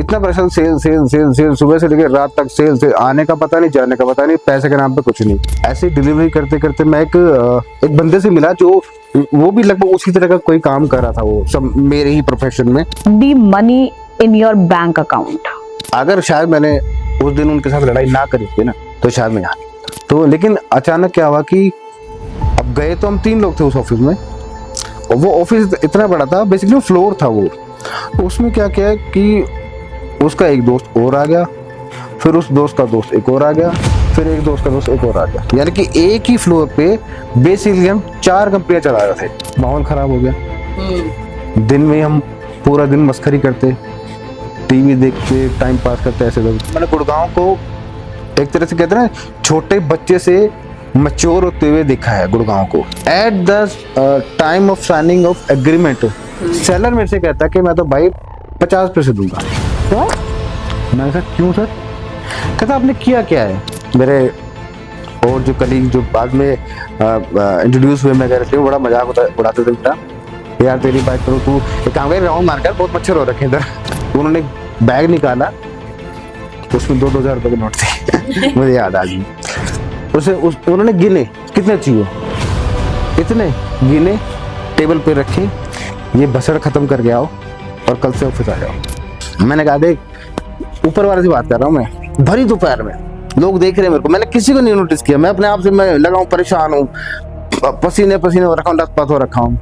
इतना pressure, sale sale sale sale, सुबह से लेकर रात तक सेल से, आने का पता नहीं, जाने का पता नहीं, पैसे के नाम पे कुछ नहीं। ऐसे डिलीवरी करते करते मैं एक बंदे से मिला जो वो भी लगभग उसी तरह का कोई काम कर रहा था, वो सब मेरे ही प्रोफेशन में। The money in your bank account. अगर शायद मैंने उस दिन उनके साथ लड़ाई ना करी थी ना, तो शायद मैं यहाँ नहीं होता। तो लेकिन अचानक क्या हुआ कि अब गए तो हम 3 लोग थे उस ऑफिस में, और वो ऑफिस इतना बड़ा था, बेसिकली फ्लोर था वो। तो उसमें क्या किया कि उसका एक दोस्त और आ गया, फिर उस दोस्त का दोस्त एक और आ गया, फिर एक दोस्त का दोस्त एक और आ गया, यानी कि एक ही फ्लोर पे बेसिकली हम 4 कंपनियां चला रहे थे। माहौल खराब हो गया। दिन में हम पूरा दिन मस्खरी करते, टीवी देखते, टाइम पास करते, ऐसे लोग। मैंने गुड़गांव को एक तरह से कहते हैं ना, छोटे बच्चे से मैच्योर होते हुए देखा है गुड़गांव को। At the time of signing off agreement, seller मेरे से कहता है कि मैं तो भाई 50 पैसे दूंगा। मैंने कहा क्यों सर? कहता आपने किया क्या है? मेरे और जो कलीग जो बाद में इंट्रोड्यूस हुए मैं थे, बड़ा मजाक उड़ाते थे बेटा, यार तेरी बाइक करो, तू एक काम कर, राउंड मार कर, बहुत मच्छर हो रखे इधर। उन्होंने बैग निकाला, उसमें 2-2 हजार रुपए के नोट थे। मुझे याद आ गई। उन्होंने गिने कितने चाहिए, इतने गिने, टेबल पे रखे, ये बसड़ खत्म करके आओ और कल से ऑफिस आ जाओ। मैंने कहा देख, ऊपर वाले से बात कर रहा हूँ मैं, भरी दोपहर में लोग देख रहे हैं मेरे को, मैंने किसी को नहीं नोटिस किया, मैं अपने आप से मैं लगा हूँ, परेशान हूँ, पसीने पसीने हो रखा हूँ, लथपथ हो रखा हूँ।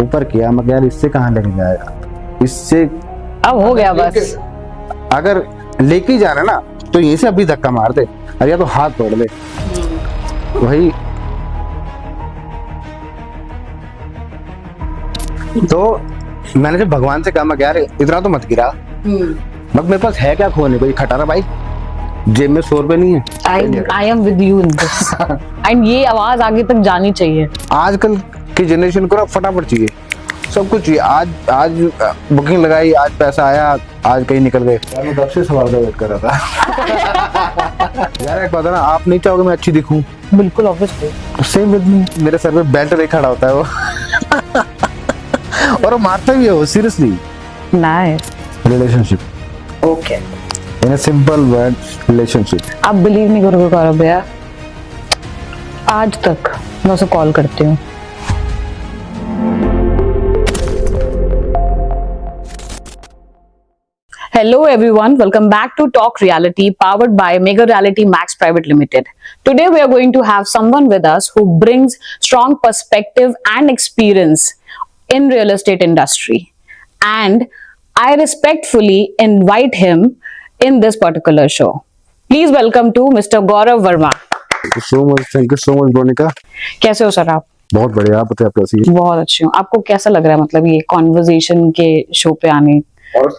ऊपर किया, मैं यार इससे कहाँ लेके जाएगा, इससे अब हो गया बस। अगर लेके जाना ना तो यहीं से अभी धक्का मार दे, अरे या तो हाथ तोड़ दे। वही तो मैंने जब भगवान से कहा, मैं यार इतना तो मत गिरा, मगर मेरे पास है क्या खोने को, ये खटारा भाई, जेब में 100 रुपए नहीं है। I am with you in this. And ये आवाज आगे तक जानी चाहिए। आजकल की जनरेशन को ना फटाफट चाहिए, सब कुछ चाहिए। आज बुकिंग लगाई, आज पैसा आया, आज कहीं निकल गए। यार मैं कब से सवाल का वेट कर रहा था। यार एक बात है ना, आप नहीं चाहोगे मैं अच्छी दिखूं? बिल्कुल, ऑब्वियसली। सेम विद मी, मेरे सर पे बेल्ट लेके खड़ा होता है वो। और वो मारता भी है वो, seriously. Nice. Relationship, okay, in a simple word, relationship. आप बिलीव नहीं करोगे गौरव भैया, आज तक मैं उसे कॉल करती हूँ। Hello everyone, welcome back to Talk Reality, powered by Mega Reality Max Private Limited. Today we are going to have someone with us who brings strong perspective and experience in real estate industry, and I respectfully invite him in this particular show. Please welcome to Mr. Gaurav Verma. Thank you so much Monika. कैसे हो sir आप? बहुत बढ़िया, आप बताइए आप कैसी हैं? बहुत अच्छी हूँ। आपको कैसा लग रहा है, मतलब ये कॉन्वर्जेशन के शो पे आने?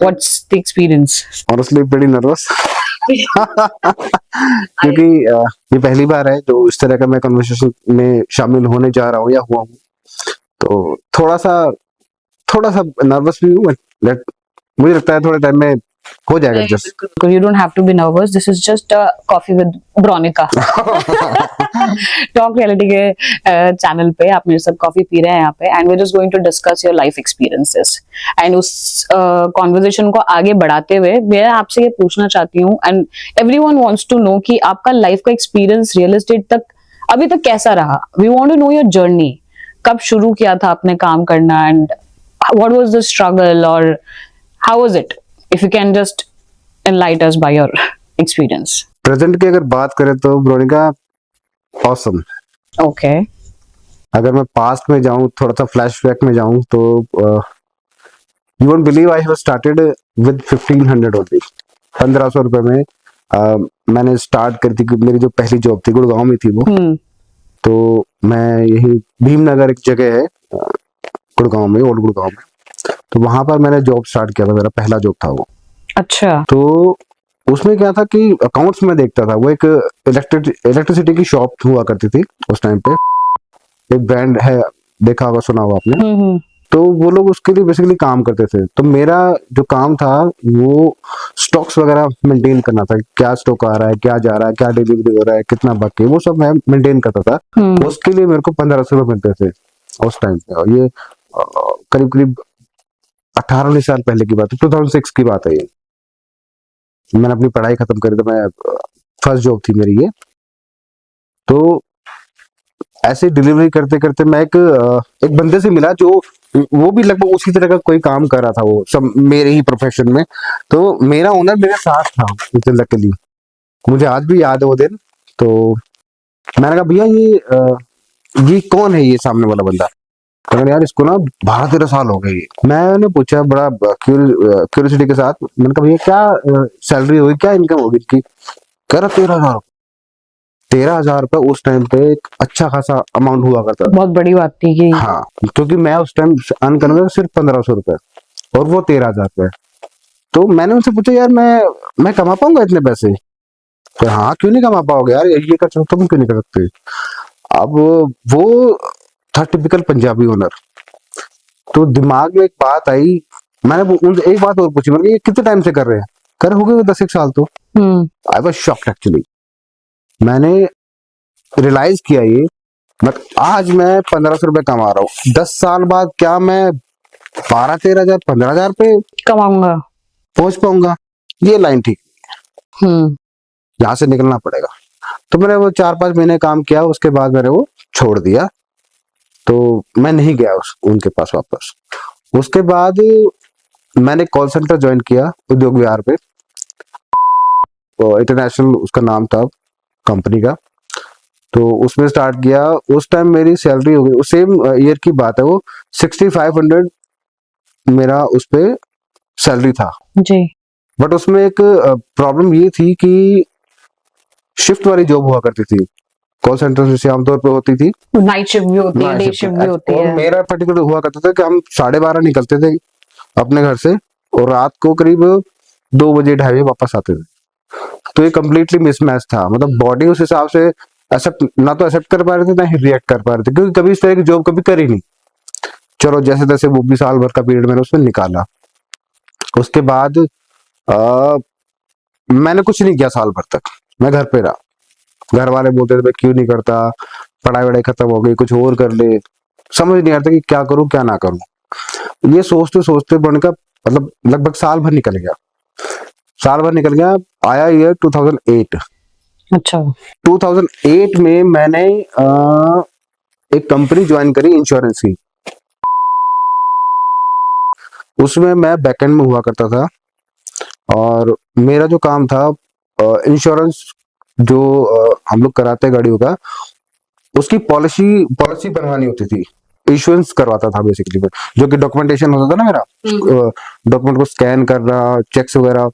What's the experience? Honestly, pretty nervous. क्योंकि ये पहली बार है जो इस तरह का मैं कन्वर्सेशन में शामिल होने जा रहा हूँ या हुआ हूँ, तो थोड़ा सा नर्वस भी हूँ। मुझे लगता है थोड़े टाइम में हो जाएगा just. You don't have to be nervous. This is just a coffee with Bronica. Talk Reality के चैनल पे आप मेरे साथ कॉफी पी रहे हैं यहाँ पे, and we're just going to discuss your life experiences. And उस conversation को आगे बढ़ाते हुए मैं आपसे ये पूछना चाहती हूँ, and everyone wants to know कि आपका लाइफ का एक्सपीरियंस रियल एस्टेट तक अभी तक कैसा रहा? We want to know your journey. कब शुरू किया था आपने काम करना, and what was the struggle or how was it? If you can just enlighten us by your experience. Present की अगर बात करें तो ब्रोनिका ऑसम। Okay. अगर मैं पास्ट में जाऊं, थोड़ा सा फ्लैशबैक में जाऊं, तो you won't believe I have started with 1500 only. 1500 रुपए में मैंने स्टार्ट करी थी। मेरी जो पहली जॉब थी गुड़गांव में थी वो। तो मैं यही भीमनगर एक जगह है गुड़गांव में, ओल्ड गुड़गांव में, तो वहां पर मैंने जॉब स्टार्ट किया था, मेरा पहला जॉब था वो। अच्छा। तो उसमें क्या था कि अकाउंट्स में देखता था। वो एक इलेक्ट्रिसिटी की शॉप हुआ करती थी उस टाइम पे, एक ब्रांड है, देखा होगा, सुना होगा आपने। तो वो लोग उसके लिए बेसिकली काम करते थे। तो मेरा जो काम था वो स्टॉक्स वगैरह मेंटेन करना था, क्या स्टॉक आ रहा है, क्या जा रहा है, क्या डिलीवरी हो रहा है, कितना बाकी, वो सब मैं मेंटेन करता था। उसके लिए मेरे को 1500 रुपए मिलते थे उस टाइम पे। और ये करीब 18-19 साल पहले की बात है, 2006 की बात है ये। मैंने अपनी पढ़ाई खत्म करी, तो मैं फर्स्ट जॉब थी मेरी ये। तो ऐसे डिलीवरी करते करते मैं एक बंदे से मिला जो वो भी लगभग उसी तरह का कोई काम कर रहा था, वो सब मेरे ही प्रोफेशन में। तो मेरा ओनर मेरे साथ था लकीली, मुझे आज भी याद है वो दिन। तो मैंने कहा भैया ये कौन है ये सामने वाला बंदा? तो मैंने यार इसको ना 12-13 साल हो गए। मैंने पूछा बड़ा क्यूरियोसिटी के साथ, मैंने कहा भैया क्या सैलरी होगी, क्या इनकम होगी इसकी? कह रहा 13,000। 13,000 रुपये उस टाइम पे एक अच्छा खासा अमाउंट हुआ करता था। बहुत बड़ी बात थी कि हाँ, क्योंकि मैं उस टाइम अर्न करने में सिर्फ 1,500 रुपए और वो 13,000 रुपए। तो मैंने उनसे पूछा यार मैं कमा पाऊंगा इतने पैसे? तो हाँ क्यों नहीं कमा पाओगे यार, ये कर सकते, तुम क्यों नहीं कर सकते? अब वो था टिपिकल पंजाबी ओनर। तो दिमाग में एक बात आई, मैंने उनसे एक बात और पूछी, मैंने ये कितने टाइम से कर रहे हैं? कर हो गए 10 एक साल। तो आई वाज शॉक्ड एक्चुअली। मैंने रियलाइज किया ये, बट आज मैं 1,500 रुपए कमा रहा हूँ, 10 साल बाद क्या मैं 12-13,000 15,000 पे कमाऊंगा। पहुंच पाऊंगा? ये लाइन ठीक, हम्म। यहाँ से निकलना पड़ेगा। तो मैंने वो 4-5 महीने काम किया, उसके बाद मैंने वो छोड़ दिया। तो मैं नहीं गया उनके पास वापस। उसके बाद मैंने कॉल सेंटर ज्वाइन किया उद्योग विहार पे, इंटरनेशनल उसका नाम था कंपनी का। तो उसमें स्टार्ट किया। उस टाइम मेरी सैलरी हो गई, सेम ईयर की बात है वो, 6,500 मेरा उस पे सैलरी था। जी। बट उसमें एक प्रॉब्लम ये थी कि शिफ्ट वाली जॉब हुआ करती थी, कॉल सेंटर जैसे आमतौर पे होती थी, नाइट शिफ्ट भी होती है, नाइट डे शिफ्ट शिफ्ट भी होती और है। मेरा पर्टिकुलर हुआ करता था कि हम 12:30 निकलते थे अपने घर से और रात को करीब 2 बजे 2:30 बजे वापस आते थे। तो ये कम्प्लीटली मिसमैच था, मतलब बॉडी उस हिसाब से एक्सेप्ट ना तो एक्सेप्ट कर पा रहे थे, ना ही रिएक्ट कर पा रहे थे, क्योंकि कभी इस तरह की जॉब कभी करी नहीं। चलो जैसे तैसे वो भी साल भर का पीरियड मैंने उसमें निकाला। उसके बाद आ, मैंने कुछ नहीं किया साल भर तक, मैं घर पे रहा। घर वाले बोलते थे भाई क्यों नहीं करता, पढ़ाई वढ़ाई खत्म हो गई, कुछ और कर ले। समझ नहीं आता कि क्या करूं क्या ना करूं। ये सोचते सोचते बन का मतलब लगभग साल भर निकल गया। साल भर निकल गया, आया ईयर 2008। अच्छा। 2008 में मैंने एक कंपनी ज्वाइन करी इंश्योरेंस की। उसमें मैं बैकएंड में हुआ करता था और मेरा जो काम था इंश्योरेंस जो हम लोग कराते हैं गाड़ियों का, उसकी पॉलिसी पॉलिसी बनवानी होती थी, इश्योरेंस करवाता था बेसिकली मैं। जो कि डॉक्यूमेंटेशन होता था ना मेरा, डॉक्यूमेंट को स्कैन करना, चेक्स वगैरह,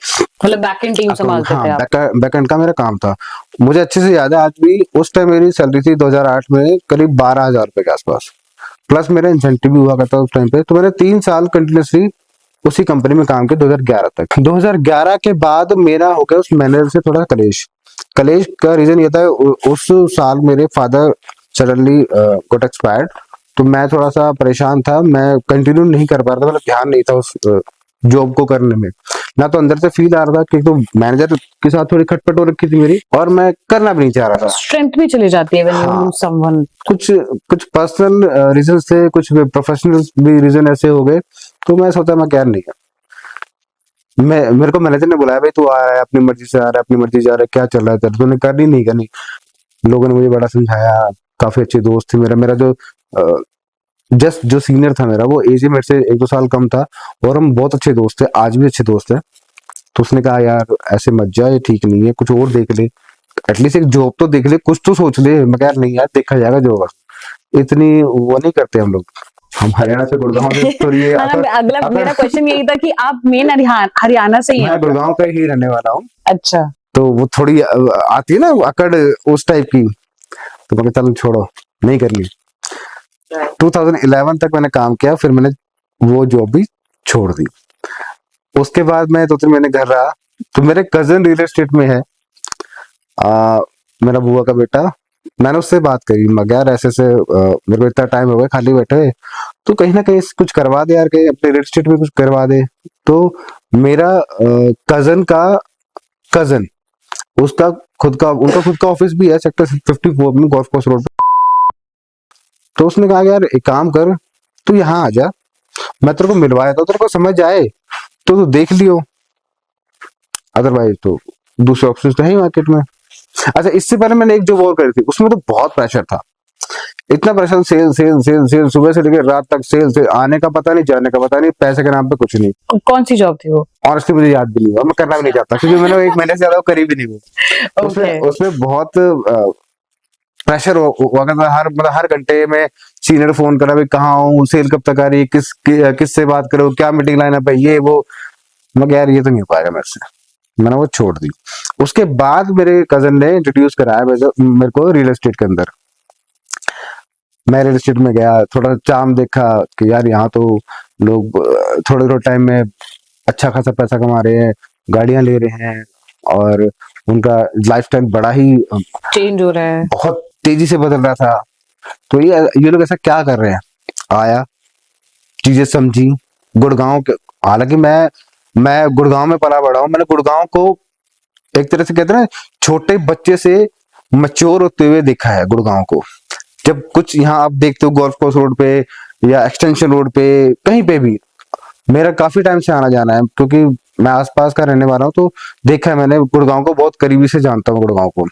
मतलब बैक एंड टीम संभालते हाँ थे आप। बैकएंड का मेरा काम था। मुझे अच्छे से याद है आज भी, उस टाइम मेरी सैलरी थी 2008 में करीब 12,000 रुपए के आसपास, प्लस मेरा इंसेंटिव भी हुआ करता उस टाइम पे। तो मैंने 3 साल कंटिन्यूसली उसी कंपनी में काम किया 2011 तक। 2011 के बाद मेरा हो गया उस मैनेजर से थोड़ा कलेश। कलेश का रीजन ये था उस साल मेरे फादर सडनली गॉट एक्सपायर्ड। तो मैं थोड़ा सा परेशान था, मैं कंटिन्यू नहीं कर पा रहा था, मतलब ध्यान नहीं था उस जॉब को करने में। ना तो अंदर से फील आ रहा था कि तो मैनेजर के साथ थोड़ी खटपट हो रखी थी मेरी, और मैं करना भी नहीं चाह रहा था। स्ट्रेंथ भी चली जाती है when you हाँ। lose someone। कुछ पर्सनल रीजन थे, कुछ प्रोफेशनल भी रीजन ऐसे हो गए। तो मैं सोचा मैं क्या नहीं है। मेरे को मैनेजर ने बुलाया, भाई तू आ रहा है अपनी मर्जी से, आ रहा है अपनी मर्जी जा रहा है, क्या चल रहा है तेरा? तूने करनी नहीं करनी? लोगों ने मुझे बड़ा समझाया, काफी अच्छे दोस्त थे। मेरा मेरा जो जस्ट जो सीनियर था मेरा, वो एज में मेरे से 1-2 साल कम था और हम बहुत अच्छे दोस्त थे, आज भी अच्छे दोस्त हैं। तो उसने कहा यार ऐसे मत जा, ये ठीक नहीं है, कुछ और देख ले, एटलीस्ट एक जॉब तो देख ले, कुछ तो सोच ले। मैं कहा यार नहीं यार, देखा जाएगा जो होगा। इतनी वो नहीं करते हम लोग, हम हरियाणा से गुड़गांव से थोड़ी ये हाँ ना, अगला मेरा क्वेश्चन यही था कि आप मेन हरियाणा से ही हैं। मैं गुड़गांव का ही रहने वाला हूँ। अच्छा। तो वो थोड़ी आती है ना अकड़ उस टाइप की। तो मैं चल छोड़ो, नहीं करनी। 2011 तक मैंने काम किया, फिर मैंने वो जॉब भी छोड़ दी। उसके बाद मैं 2-3 महीने घर रहा। तो मेरे कजन रियल एस्टेट में है, मेरा बुआ का बेटा। मैंने उससे बात करी, मैं यार ऐसे ऐसे मेरे को इतना टाइम हो गया खाली बैठे हुए, तो कहीं ना कहीं कुछ करवा दे यार, कहीं अपने रियल एस्टेट में कुछ करवा दे। तो मेरा कजन का कजन, उसका उनका खुद का ऑफिस भी है सेक्टर 54 में, गोल्फ कोर्स रोड पे। तो उसने कहा यार एक काम कर, तू यहाँ आ जा, मैं तेरे को मिलवाया था, तेरे को समझ आए तो तू देख लियो, अदरवाइज तो दूसरे ऑप्शन तो है ही मार्केट में। अच्छा, इससे पहले मैंने एक जॉब और करी थी, उसमें तो बहुत प्रेशर था, इतना pressure, sale sale sale sale, सुबह से लेकर रात तक सेल से, आने का पता नहीं, जाने का पता नहीं, पैसे के नाम पे कुछ नहीं। कौन सी जॉब थी वो? ऑनेस्टली मुझे याद भी नहीं हुआ, मैं करना भी नहीं चाहता, क्योंकि मैंने 1 महीने से ज्यादा वो करी भी नहीं वो। Okay. उसमें बहुत प्रेशर हुआ करता था, हर घंटे में सीनियर फोन करा, भाई कहाँ हूँ, सेल कब तक आ रही है, किससे बात करो, क्या मीटिंग लाइनअप है, ये वो। मैं कहा, यार ये तो नहीं हो पाएगा मेरे से, मैंने वो छोड़ दी। उसके बाद मेरे कजन ने इंट्रोड्यूस कराया मेरे को रियल एस्टेट के अंदर। मैं रियल एस्टेट में गया, थोड़ा चाम देखा कि यार यहाँ तो लोग थोड़े थोड़े टाइम में अच्छा खासा पैसा कमा रहे हैं, गाड़ियां ले रहे हैं, और उनका लाइफस्टाइल बड़ा ही चेंज हो रहा है, बहुत तेजी से बदल रहा था। तो ये लोग ऐसा क्या कर रहे हैं, आया, चीजें समझी। गुड़गांव के, हालांकि मैं गुड़गांव में पला बड़ा हूँ, मैंने गुड़गांव को एक तरह से कहते हैं ना, छोटे बच्चे से मैच्योर होते हुए देखा है गुड़गांव को। जब कुछ यहाँ आप देखते हो गोल्फ कोर्स रोड पे या एक्सटेंशन रोड पे, कहीं पे भी मेरा काफी टाइम से आना जाना है, क्योंकि मैं आसपास का रहने वाला हूँ, तो देखा है मैंने गुड़गांव को, बहुत करीबी से जानता हूँ गुड़गांव को।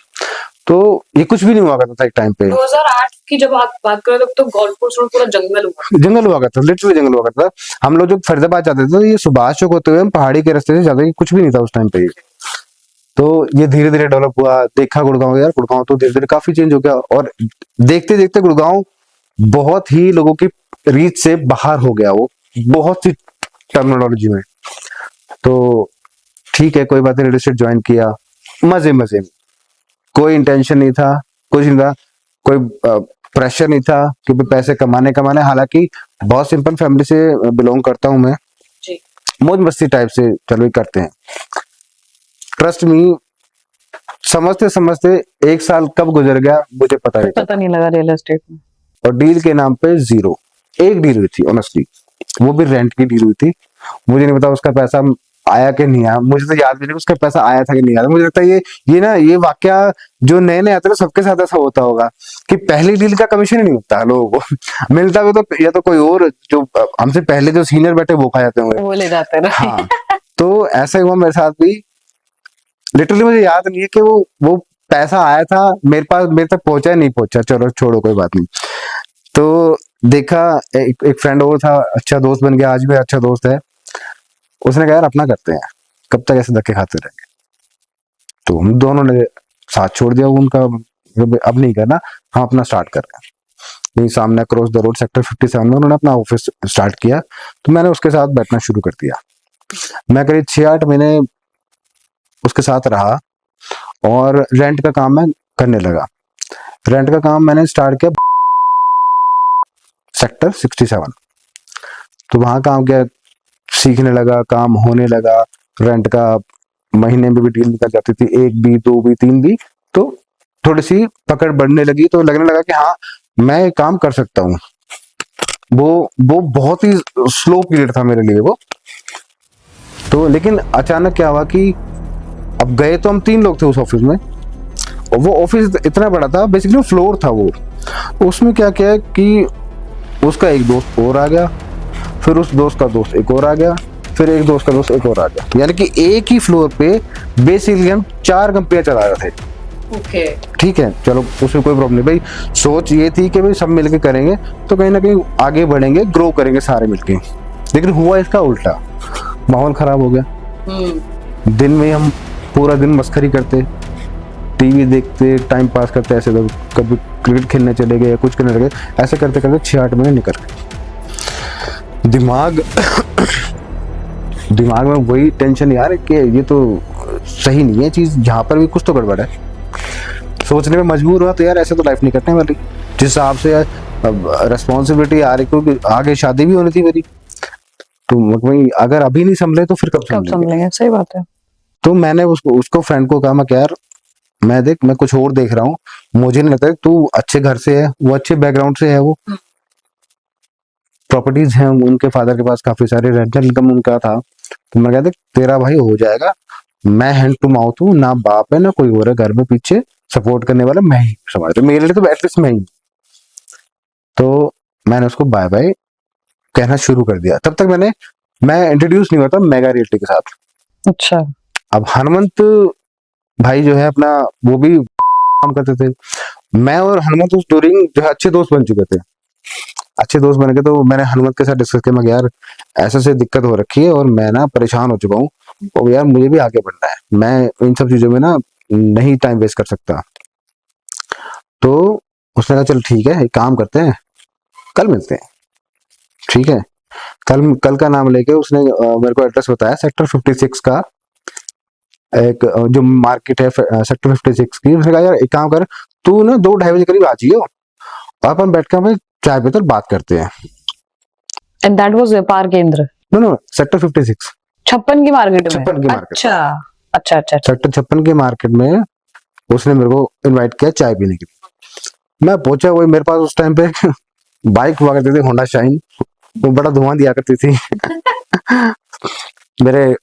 तो ये कुछ भी नहीं हुआ करता था एक टाइम पे। 2008 की जब आप बात करें तब तो गोल्फ कोर्स रोड पूरा जंगल हुआ करता था, लिटरली जंगल हुआ करता था। हम लोग जब फरीदाबाद जाते थे तो ये सुभाष चौक होते हुए हम पहाड़ी के रास्ते से जाते, कुछ भी नहीं था उस टाइम पे। तो ये धीरे धीरे डेवलप हुआ, देखा गुड़गांव, यार गुड़गांव तो धीरे धीरे काफी चेंज हो गया, और देखते देखते गुड़गांव बहुत ही लोगों की रीच से बाहर हो गया, वो बहुत सी टर्मिनोलॉजी में। तो ठीक है, कोई बात नहीं, रियल एस्टेट ज्वाइन किया, मजे मजे में, कोई इंटेंशन नहीं था, कुछ नहीं था, कोई प्रेशर नहीं था कि पैसे कमाने। हालांकि बहुत सिंपल फैमिली से बिलोंग करता हूं मैं, मौज मस्ती टाइप से चलो ही करते हैं। ट्रस्ट मी, समझते समझते 1 साल कब गुजर गया मुझे पता नहीं लगा रियल एस्टेट में। और डील के नाम पे 0, एक डील हुई थी ऑनेस्टली, वो भी रेंट की डील हुई थी। मुझे नहीं पता उसका पैसा आया कि नहीं आया, मुझे तो याद भी नहीं उसका पैसा आया था कि नहीं आया। मुझे लगता है ये वाकया जो नए नए आते हैं सबके साथ ऐसा होता होगा कि पहली डील का कमीशन ही नहीं मिलता लोगों को। मिलता भी तो या तो कोई और जो हमसे पहले जो सीनियर बैठे वो खा जाते होंगे, वो ले जाते हैं। हाँ, तो ऐसा ही हुआ मेरे साथ भी। लिटरली मुझे याद नहीं है कि वो पैसा आया था मेरे पास, मेरे तक पहुंचा नहीं पहुंचा, चलो छोड़ो कोई बात नहीं। तो देखा, एक फ्रेंड और था, अच्छा दोस्त बन गया, आज भी अच्छा दोस्त है। उसने कहा यार अपना करते हैं, कब तक ऐसे धक्के खाते रहेंगे। तो हम दोनों ने साथ छोड़ दिया उनका, अब नहीं करना, हम अपना स्टार्ट कर रहे हैं। नहीं, सामने क्रॉस द रोड सेक्टर 57 में उन्होंने अपना ऑफिस स्टार्ट किया, तो मैंने उसके साथ बैठना शुरू कर दिया। मैं करीब 6-8 महीने उसके साथ रहा और रेंट का काम मैं करने लगा। रेंट का काम मैंने स्टार्ट किया सेक्टर 67, तो वहां काम किया, सीखने लगा, काम होने लगा। रेंट का महीने में भी डील निकल जाती थी, 1 भी 2 भी 3 भी, तो थोड़ी सी पकड़ बढ़ने लगी, तो लगने लगा कि हाँ मैं काम कर सकता हूँ। वो बहुत ही स्लो पीरियड था मेरे लिए वो। तो लेकिन अचानक क्या हुआ कि अब गए तो हम 3 लोग थे उस ऑफिस में, और वो ऑफिस इतना बड़ा था, बेसिकली फ्लोर था वो। उसमें क्या क्या है कि उसका एक दोस्त और आ गया, फिर उस दोस्त का दोस्त एक और आ गया, फिर एक दोस्त का दोस्त एक और आ गया, यानी कि एक ही फ्लोर पे बेसिकली हम 4 कंपनियां चला रहे थे। ओके, ठीक है, चलो उसमें कोई प्रॉब्लम नहीं भाई। सोच ये थी कि भाई सब मिलके करेंगे तो कहीं ना कहीं आगे बढ़ेंगे, ग्रो करेंगे सारे मिलके। लेकिन हुआ इसका उल्टा, माहौल खराब हो गया। दिन में हम पूरा दिन मस्खरी करते, टीवी देखते, टाइम पास करते, ऐसे तो कभी क्रिकेट खेलने चले गए, कुछ करने लगे, ऐसे करते करते 6-8 महीने निकल गए। दिमाग में वही टेंशन यार कि ये तो सही नहीं है चीज, जहां पर भी कुछ तो गड़बड़ है। सोचने में मजबूर हुआ तो यार ऐसे तो लाइफ नहीं कटने वाली, जिस हिसाब से रेस्पॉन्सिबिलिटी आ रही, क्योंकि आगे शादी भी होनी थी मेरी, तो अगर अभी नहीं संभले तो फिर कब संभलेंगे। सही बात है। तो मैंने उसको फ्रेंड को कहा, मैं यार मैं कुछ और देख रहा हूँ, मुझे नहीं लगता तू अच्छे घर से है, वो अच्छे बैकग्राउंड से है, वो प्रॉपर्टीज हैं उनके फादर के पास, काफी सारे रेंटल इनकम उनका था। तो मैं कहता तेरा भाई हो जाएगा, मैं हैंड टू माउथ हूँ, ना बाप है ना कोई और है घर में पीछे सपोर्ट करने वाला, मैं ही समझ, तो मेरे लिए तो एटलीस्ट मैं ही। तो मैंने उसको बाय बाय कहना शुरू कर दिया। तब तक मैं इंट्रोड्यूस नहीं हुआ था मेगा रियल्टी के साथ। अच्छा, अब हनुमंत भाई जो है अपना, वो भी काम करते थे। मैं और हनुमंत उस ड्यूरिंग जो है अच्छे दोस्त बन चुके थे, अच्छे दोस्त बन गए। तो मैंने हनुमंत के साथ डिस्कस किया, मैं कहा, यार ऐसे से दिक्कत हो रखी है और मैं ना परेशान हो चुका हूँ, और यार मुझे भी आगे बढ़ना है, मैं इन सब चीजों में ना नहीं टाइम वेस्ट कर सकता। तो उसने कहा चल ठीक है, एक काम करते हैं, कल मिलते हैं। ठीक है, कल कल का नाम लेके उसने मेरे को एड्रेस बताया सेक्टर 56 का, एक जो मार्केट है सेक्टर 56 की। उसने कहा यार एक काम कर, तू ना 2-2:30 बजे करीब आ जाइयो, और अपन बैठ के हमें चाय पीते और बात करते हैं। And that was व्यापार केंद्र, नो नो, सेक्टर 56, 56 की मार्केट में। 56 की मार्केट, अच्छा अच्छा अच्छा। सेक्टर 56 की मार्केट में उसने मेरे को इनवाइट किया चाय पीने के लिए। मैं पहुंचा, वही मेरे पास उस टाइम पे बाइक हुआ करती थी होंडा शाइन, वो बड़ा धुआं दिया करती थी। मेरे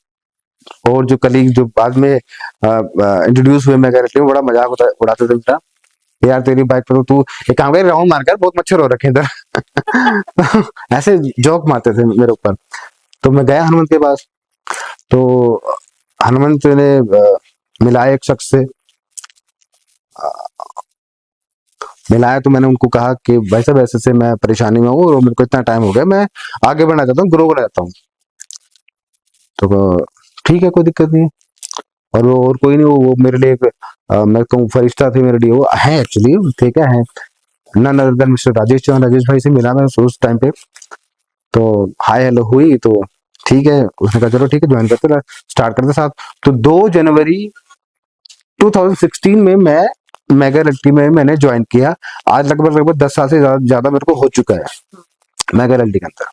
और जो कलीग जो बाद में इंट्रोड्यूस हुए, मैं कह रही हूँ बड़ा मजाक उड़ाते थे मेरा, यार तेरी बाइक पे तो तू एक काम कर, राउंड मार कर, बहुत मच्छर हो रखे इधर। ऐसे जोक मारते थे मेरे ऊपर। तो मैं गया हनुमंत के पास, तो हनुमंत ने मिलाया एक शख्स से, मिलाया तो मैंने उनको कहा कि भाई साहब ऐसे से मैं परेशानी में हूँ और मेरे को इतना टाइम हो गया, मैं आगे बढ़ना चाहता हूँ, ग्रो करना चाहता हूँ। तो ठीक है, कोई दिक्कत नहीं। और वो और कोई नहीं, वो मेरे लिए एक मैं कहूँ फरिश्ता थे मेरे लिए, वो है एक्चुअली, ठीक है none other than mister Rajesh Chauhan. Rajesh भाई से मिला मैं उस टाइम पे, तो हाय हेलो हुई, तो ठीक है, उसने कहा चलो ठीक है ज्वाइन करते, स्टार्ट करते साथ। तो 2 जनवरी 2016 में मैं मेगा रियल्टी में मैंने ज्वाइन किया। आज लगभग 10 साल से ज्यादा मेरे को हो चुका है मेगा रियल्टी के अंदर।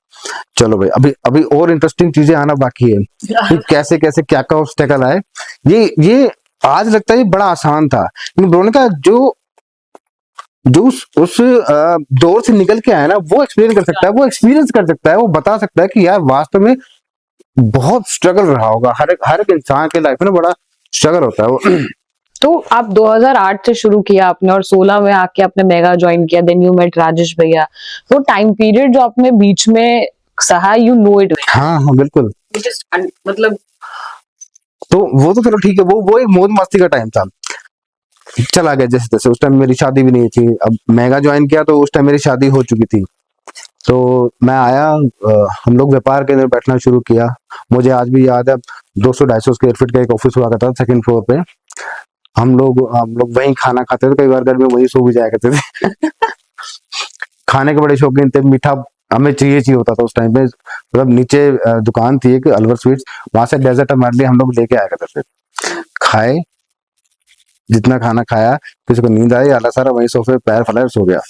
चलो भाई, अभी अभी और इंटरेस्टिंग चीजें आना बाकी है कि कैसे कैसे क्या क्या ऑब्स्टेकल आए। ये आज लगता है ये बड़ा आसान था, लेकिन उन्होंने कहा जो जो उस दौर से निकल के आया ना, वो एक्सपीरियंस कर सकता है, वो एक्सपीरियंस कर सकता है, वो बता सकता है कि यार वास्तव में बहुत स्ट्रगल रहा होगा। हर एक इंसान के लाइफ में ना बड़ा स्ट्रगल होता है वो। तो आप 2008 से शुरू किया आपने और 16 में आके आपने मेगा ज्वाइन किया, देन यू मेट राजेश भैया। वो टाइम पीरियड जो आपने बीच में सहा, यू नो इट। हाँ हाँ बिल्कुल, मतलब तो वो तो चलो ठीक है, वो एक मौज मस्ती का टाइम था, चला गया जैसे तैसे। उस टाइम मेरी शादी भी नहीं थी, अब मेगा ज्वाइन किया तो उस टाइम मेरी शादी हो चुकी थी। तो मैं आया, हम लोग व्यापार के अंदर बैठना शुरू किया। मुझे आज भी याद है, 200-250 स्क्वायर फीट का एक ऑफिस हुआ करता था सेकंड फ्लोर पे। हम लोग वहीं खाना खाते थे, कई बार घर में वहीं सो भी जाया करते थे। खाने के बड़े शौकीन थे, मीठा हमें चाहिए होता था उस टाइम पे। मतलब नीचे दुकान थी एक अलवर स्वीट्स, वहां से डेजर्ट हमारे लिए हम लोग लेके आया करते थे। खाए, जितना खाना खाया, किसी को नींद आई, आला सारा वहीं सोफे पैर फैलाए सो गया।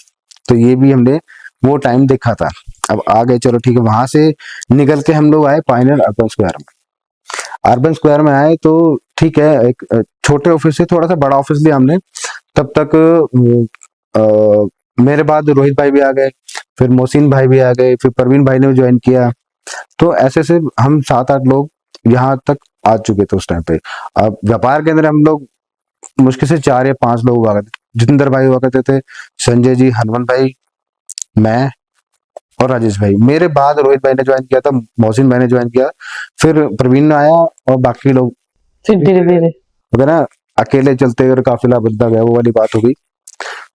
तो ये भी हमने वो टाइम देखा था। अब आ गए, चलो ठीक है, वहां से निकल के हम लोग आए पायनियर अर्बन स्क्वायर में। अर्बन स्क्वायर में आए तो ठीक है, एक छोटे ऑफिस से थोड़ा सा बड़ा ऑफिस लिया हमने। तब तक मेरे बाद रोहित भाई भी आ गए, फिर मोहसिन भाई भी आ गए, फिर परवीन भाई ने भी ज्वाइन किया। तो ऐसे से हम 7-8 लोग यहाँ तक आ चुके थे उस टाइम पे। अब व्यापार के अंदर हम लोग मुश्किल से 4 या 5 लोग हुआ करते। जितेंद्र भाई हुआ करते थे, संजय जी, हनुमान भाई, मैं और राजेश भाई। मेरे बाद रोहित भाई ने ज्वाइन किया था, मोहसिन भाई ने ज्वाइन किया, फिर प्रवीण आया और बाकी लोग फिर धीरे धीरे होता ना, अकेले चलते और काफिला बनता गया, वो वाली बात हो गई।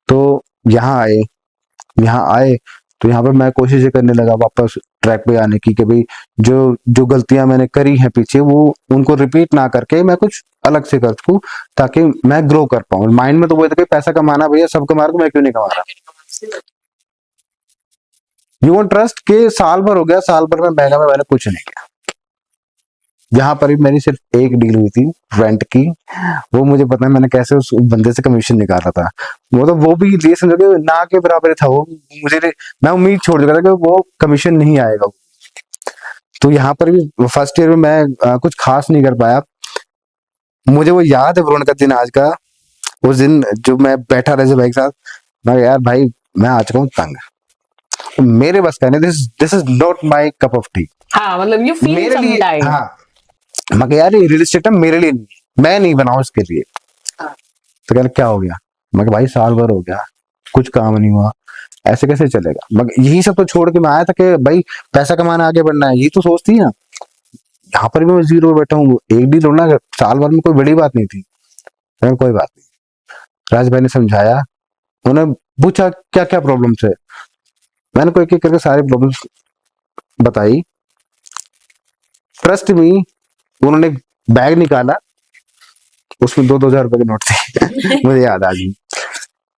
तो यहाँ आए तो यहाँ पे मैं कोशिश ये करने लगा वापस ट्रैक पे आने की, कि भाई जो जो गलतियां मैंने करी हैं पीछे, वो उनको रिपीट ना करके मैं कुछ अलग से कर सकूं, ताकि मैं ग्रो कर पाऊं। माइंड में तो वो था कि पैसा कमाना भैया, सब कमा रहा, मैं क्यों नहीं कमा रहा। यू वोंट ट्रस्ट के साल भर हो गया, साल भर में महंगा में मैंने कुछ नहीं किया। यहाँ पर भी मेरी सिर्फ एक डील हुई थी रेंट की, वो मुझे पता है मैंने कैसे उस बंदे से कमीशन निकाला था। वो तो वो भी ये समझो कि ना के बराबर था वो। मैं उम्मीद छोड़ चुका था कि वो कमीशन नहीं आएगा। तो यहाँ पर भी फर्स्ट ईयर में मैं कुछ खास नहीं कर पाया। मुझे वो याद है वरुण का दिन आज का, उस दिन जो मैं बैठा रहे भाई के साथ, मैं यार भाई मैं आ चुका हूँ तंग, मेरे बस का नहीं, this is not my cup of T. हाँ, मतलब यू फील मेरे लिए समटाइम। हाँ, मैं यार ये रियल एस्टेट मेरे लिए नहीं, मैं नहीं बनाऊं इसके लिए। तो कहना क्या हो गया, मैं भाई साल भर हो गया कुछ काम नहीं हुआ, ऐसे कैसे चलेगा। मगर यही सब तो छोड़ के मैं आया था कि भाई पैसा कमाना, आगे बढ़ना है, यही तो सोचती है ना। यहाँ पर भी मैं जीरो पे बैठा हूँ, एक डील होना साल भर में कोई बड़ी बात नहीं थी। मैंने कोई बात नहीं, राज भाई ने समझाया, उन्होंने पूछा क्या क्या प्रॉब्लम्स है, मैंने कोई एक एक करके सारी प्रॉब्लम्स बताई। ट्रस्ट मी, उन्होंने बैग निकाला, उसमें 2-2 हजार रुपए के नोट थे मुझे याद आ गई।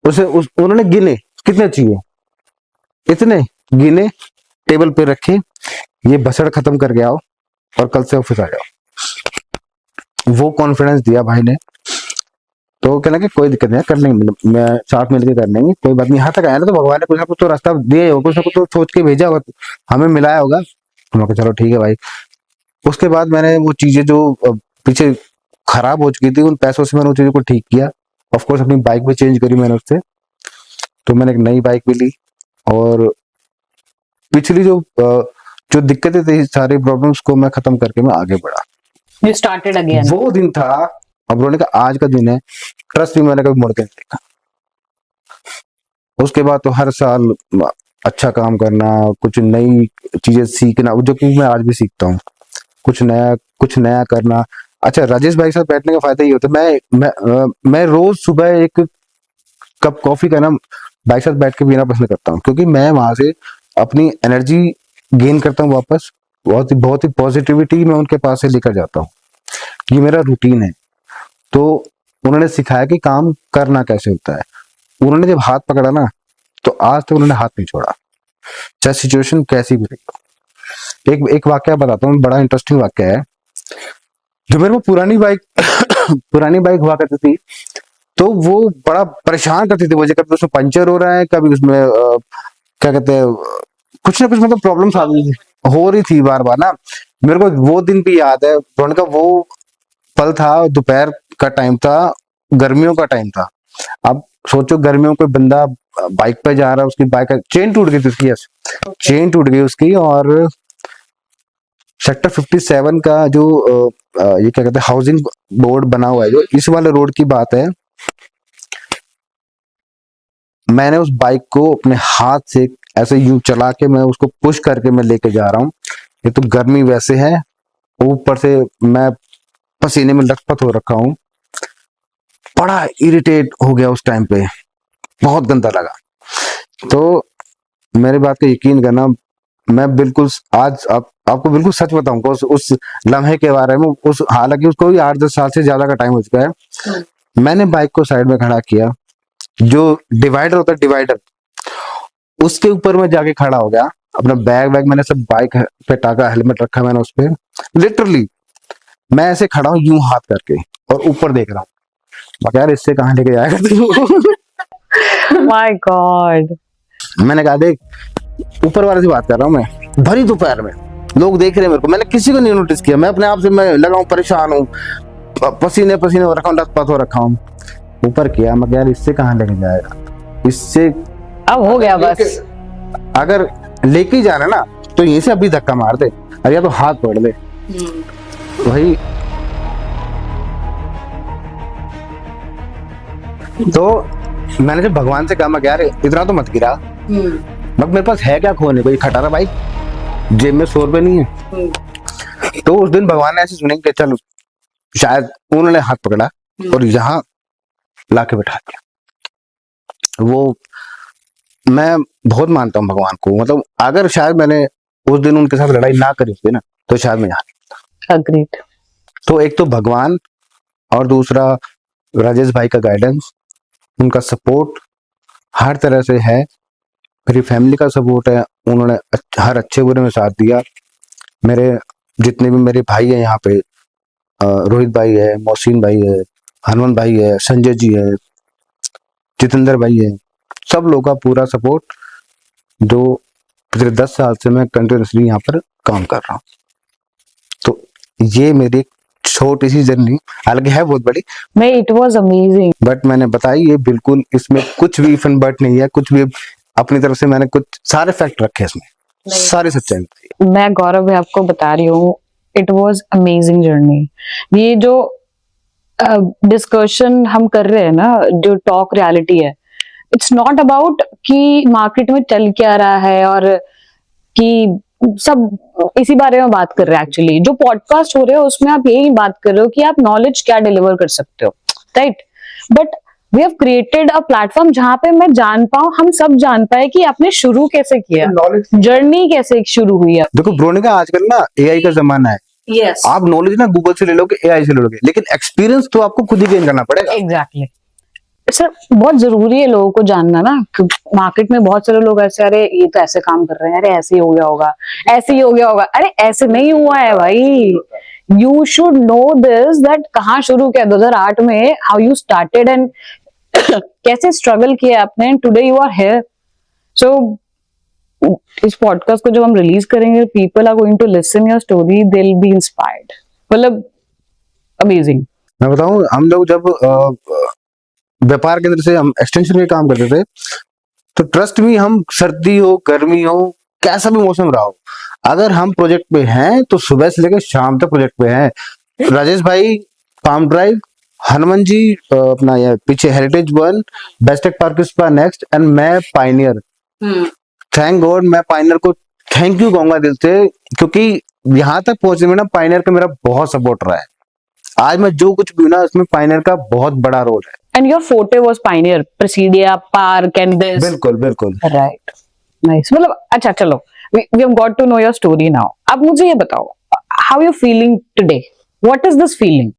उन्होंने गिने कितने चाहिए, इतने गिने, टेबल पे रखे, ये बसड़ खत्म करके आओ और कल से ऑफिस आ जाओ। वो कॉन्फिडेंस दिया भाई ने, तो कहना कि कोई दिक्कत नहीं है, कर लेंगे, मैं साथ मिलकर कर लेंगे, कोई बात नहीं। यहाँ तक आया ना तो भगवान ने कुछ ना कुछ तो रास्ता दिया ही होगा, कुछ ना कुछ तो सोच के भेजा होगा, हमें मिलाया होगा। तो मैं कहा चलो ठीक है भाई। उसके बाद मैंने वो चीजें जो पीछे खराब हो चुकी थी, उन पैसों से मैंने उन चीजों को ठीक किया। ऑफ कोर्स अपनी बाइक भी चेंज करी मैंने उससे, तो मैंने एक नई बाइक भी ली। और पिछली जो दिक्कतें थी, सारी प्रॉब्लम्स को मैं खत्म करके मैं आगे बढ़ा। You started again. वो दिन था, अब रोने का आज का दिन है, ट्रस्ट भी मैंने कभी मुड़ के नहीं देखा। उसके बाद तो हर साल अच्छा काम करना, कुछ नई चीजें सीखना, जो कि मैं आज भी सीखता हूँ, कुछ नया करना। अच्छा, राजेश भाई के साथ बैठने का फायदा ये होता है, मैं रोज सुबह एक कप कॉफी का ना भाई के साथ बैठ के पीना पसंद करता हूँ, क्योंकि मैं वहां से अपनी एनर्जी गेन करता हूँ वापस, बहुत ही पॉजिटिविटी मैं उनके पास से लेकर जाता हूँ। ये मेरा रूटीन है। तो उन्होंने सिखाया कि काम करना कैसे होता है। उन्होंने जब हाथ पकड़ा ना, तो आज तक उन्होंने हाथ नहीं छोड़ा, चाहे सिचुएशन कैसी भी रही हो। एक वाक्य बताता हूँ, बड़ा इंटरेस्टिंग वाक्य है। जो मेरे को पुरानी बाइक हुआ करती थी, तो वो बड़ा परेशान करती थी मुझे, कभी उसमें पंचर हो रहा है, कभी उसमें क्या कहते हैं, कुछ ना कुछ मतलब प्रॉब्लम्स हो रही थी बार बार ना। मेरे को वो दिन भी याद है, रोहन का वो पल था, दोपहर का टाइम था, गर्मियों का टाइम था। अब सोचो, गर्मियों कोई बंदा बाइक पे जा रहा है, उसकी बाइक का चेन टूट गई थी उसकी, यस चेन टूट गई उसकी। और सेक्टर 57 का जो ये क्या कहते हैं, हाउसिंग बोर्ड बना हुआ है, जो इस वाले रोड की बात है, मैंने उस बाइक को अपने हाथ से ऐसे यूं चला के मैं उसको पुश करके मैं लेके जा रहा हूँ। ये तो गर्मी वैसे है, ऊपर से मैं पसीने में लथपथ हो रखा हूँ, बड़ा इरिटेट हो गया उस टाइम पे, बहुत गंदा लगा। तो मेरी बात का यकीन करना, मैं बिल्कुल आज आपको बिल्कुल सच बताऊंगा, उस लम्हे के बारे में, उस हालांकि उसको भी 8-10 साल से ज्यादा का टाइम हो चुका है। मैंने बाइक को साइड में खड़ा किया, जो डिवाइडर होता है, डिवाइडर, उसके ऊपर मैं जाके खड़ा हो गया, अपना बैग मैंने सब बाइक पे टाका, हेलमेट रखा मैंने उस पर, लिटरली मैं ऐसे खड़ा हूँ यूं हाथ करके और ऊपर देख रहा हूँ, यार इससे कहाँ लेके जाएगा तू। My God. मैंने कहा देख, ऊपर वाले से बात कर रहा हूँ मैं, भरी दोपहर में लोग देख रहे हैं मेरे को, मैंने किसी को नहीं नोटिस किया, मैं अपने आप से मैं लगा हूँ, परेशान हूँ, पसीने हो रखा हूँ, लथपथ हो रखा हूँ। ऊपर किया, मैं यार इससे कहाँ लेके जाएगा, इससे अब हो गया बस। अगर लेके जाना ना तो यहीं से अभी धक्का मार दे, अरे या तो हाथ तोड़ दे। वही तो मैंने जब भगवान से कहा, मैं यार इतना तो मत गिरा, मगर मेरे पास है क्या खोने को, ये खटारा भाई, जेब में 100 रुपए नहीं है। तो उस दिन भगवान ने ऐसे सुने कि चल, शायद उन्होंने हाथ पकड़ा और यहाँ लाके बैठा दिया। वो मैं बहुत मानता हूँ भगवान को, मतलब अगर शायद मैंने उस दिन उनके साथ लड़ाई ना करी होती ना, तो शायद मैं यहाँ। Agreed. तो एक तो भगवान, और दूसरा राजेश भाई का गाइडेंस, उनका सपोर्ट हर तरह से है, मेरी फैमिली का सपोर्ट है, उन्होंने हर अच्छे बुरे में साथ दिया। मेरे जितने भी मेरे भाई हैं यहाँ पे, रोहित भाई है, मोहसिन भाई है, हनुमान भाई है, संजय जी है, जितेंद्र भाई है, सब लोगों का पूरा सपोर्ट, जो पिछले 10 साल से मैं कंटिन्यूसली यहाँ पर काम कर रहा हूँ। तो ये मेरी छोटी सी जर्नी, हालांकि है बहुत बड़ी, मैं इट वाज अमेजिंग, बट मैंने बताई ये बिल्कुल, इसमें कुछ भी फन बट नहीं है, कुछ भी अपनी तरफ से मैंने कुछ सारे फैक्ट रखे इसमें, सारी सच्चाई बताई। मैं गौरव भाई आपको बता रही हूँ, इट वाज अमेजिंग जर्नी। ये जो डिस्कशन हम कर रहे हैं ना, जो टॉक रियलिटी है, इट्स नॉट अबाउट कि मार्केट में चल क्या रहा है और कि सब इसी बारे में बात कर रहे हैं एक्चुअली। जो पॉडकास्ट हो रहे हो उसमें आप यही बात कर रहे हो कि आप नॉलेज क्या डिलीवर कर सकते हो, right? But we have created a platform जहां पे मैं जान पाऊं, हम सब जान पाए कि आपने शुरू कैसे किया, नॉलेज जर्नी कैसे शुरू हुई है। देखो ब्रोनिका, आजकल ना एआई का जमाना है। यस, आप नॉलेज ना गूगल से ले लोगे, एआई से ले लोगे, लेकिन एक्सपीरियंस तो आपको खुद ही गेन करना पड़ेगा। एग्जैक्टली सर, बहुत जरूरी है लोगों को जानना ना। मार्केट में बहुत सारे लोग ऐसे, अरे ये तो ऐसे काम कर रहे हैं, अरे ऐसे ही हो गया होगा, ऐसे ही हो गया होगा। अरे ऐसे नहीं हुआ है भाई, you should know this, that कहाँ शुरू किया 2008 में, हाउ यू स्टार्टेड एंड कैसे स्ट्रगल किया आपने, today you are here. So इस पॉडकास्ट को जब हम रिलीज करेंगे, people are going to listen your story, they will be inspired. मतलब अमेजिंग। मैं बताऊं, हम लोग जब व्यापार केंद्र से हम एक्सटेंशन में काम करते थे, तो ट्रस्ट में, हम सर्दी हो गर्मी हो कैसा भी मौसम रहा हो, अगर हम प्रोजेक्ट पे हैं तो सुबह से लेकर शाम तक प्रोजेक्ट पे हैं। राजेश भाई पाम ड्राइव, हनुमान जी अपना ये पीछे heritage one, Bestech park spa next, and मैं पाइनियर। थैंक गॉड, मैं पाइनियर को थैंक यू कहूंगा दिल से, क्योंकि यहाँ तक पहुंचने में ना पाइनियर का मेरा बहुत सपोर्ट रहा है। आज मैं जो कुछ भी हूं ना, उसमें पाइनियर का बहुत बड़ा रोल है। And your forte was Pioneer, Presidia, Park, and this. बिल्कुल बिल्कुल। Right. Nice. मतलब अच्छा चलो, we have got to know your story now. अब मुझे ये बताओ, how you feeling today? What is this feeling?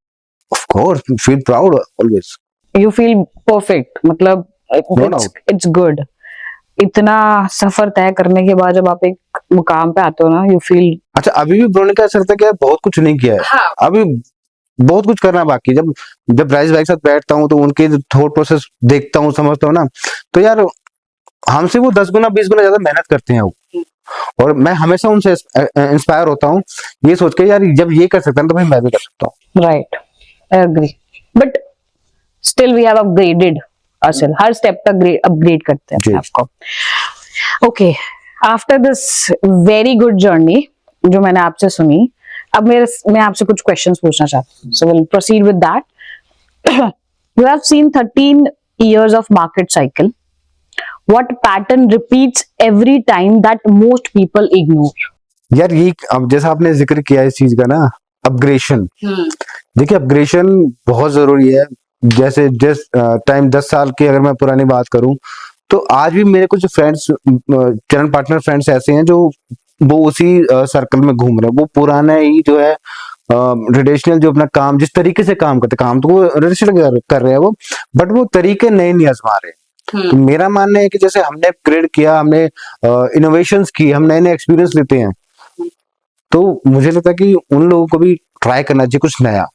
Of course, feel proud always. You feel perfect. मतलब it's good. इतना सफर तय करने के बाद जब आप एक मुकाम पे आते हो ना, you feel. अच्छा, अभी भी ब्रोनिका ऐसा लगता है कि यार बहुत कुछ नहीं किया है। हाँ. अभी बहुत कुछ करना बाकी। जब राजेश भाई के साथ बैठता हूँ तो उनके थॉट प्रोसेस देखता हूँ, समझता हूँ ना, तो यार हमसे वो 10 गुना 20 गुना ज्यादा मेहनत करते हैं वो। और मैं हमेशा उनसे इंस्पायर होता हूँ, ये सोच के यार जब ये कर सकता है तो भाई मैं भी कर सकता हूँ। Right. I agree. But still we have upgraded ourselves. Her step तक अपग्रेड करते हैं अपने आप को। Okay. After this very good journey जो मैंने आपसे सुनी, अब मैं आपसे कुछ क्वेश्चंस पूछना चाहती हूँ। So we'll proceed with that. You have seen 13 years of market cycle. What pattern repeats every time that most people ignore? यार ये अब जैसा आपने जिक्र किया इस चीज का ना, अपग्रेशन। देखिए अपग्रेशन बहुत जरूरी है। जैसे जिस टाइम 10 साल की अगर मैं पुरानी बात करूं, तो आज भी मेरे कुछ फ्रेंड्स, चरण पार्टनर फ्रेंड्स ऐसे हैं जो वो उसी सर्कल में घूम रहे हैं। वो पुराना ही जो है ट्रेडिशनल जो अपना काम, जिस तरीके से काम करते, काम तो वो ट्रेडिशनल कर रहे हैं वो, बट वो तरीके नए नहीं आजमा रहे। तो मेरा मानना है कि जैसे हमने अपग्रेड किया, हमने इनोवेशंस की, हम नए नए एक्सपीरियंस लेते हैं, तो मुझे लगता है कि उन लोगों को भी ट्राई करना चाहिए कुछ नया।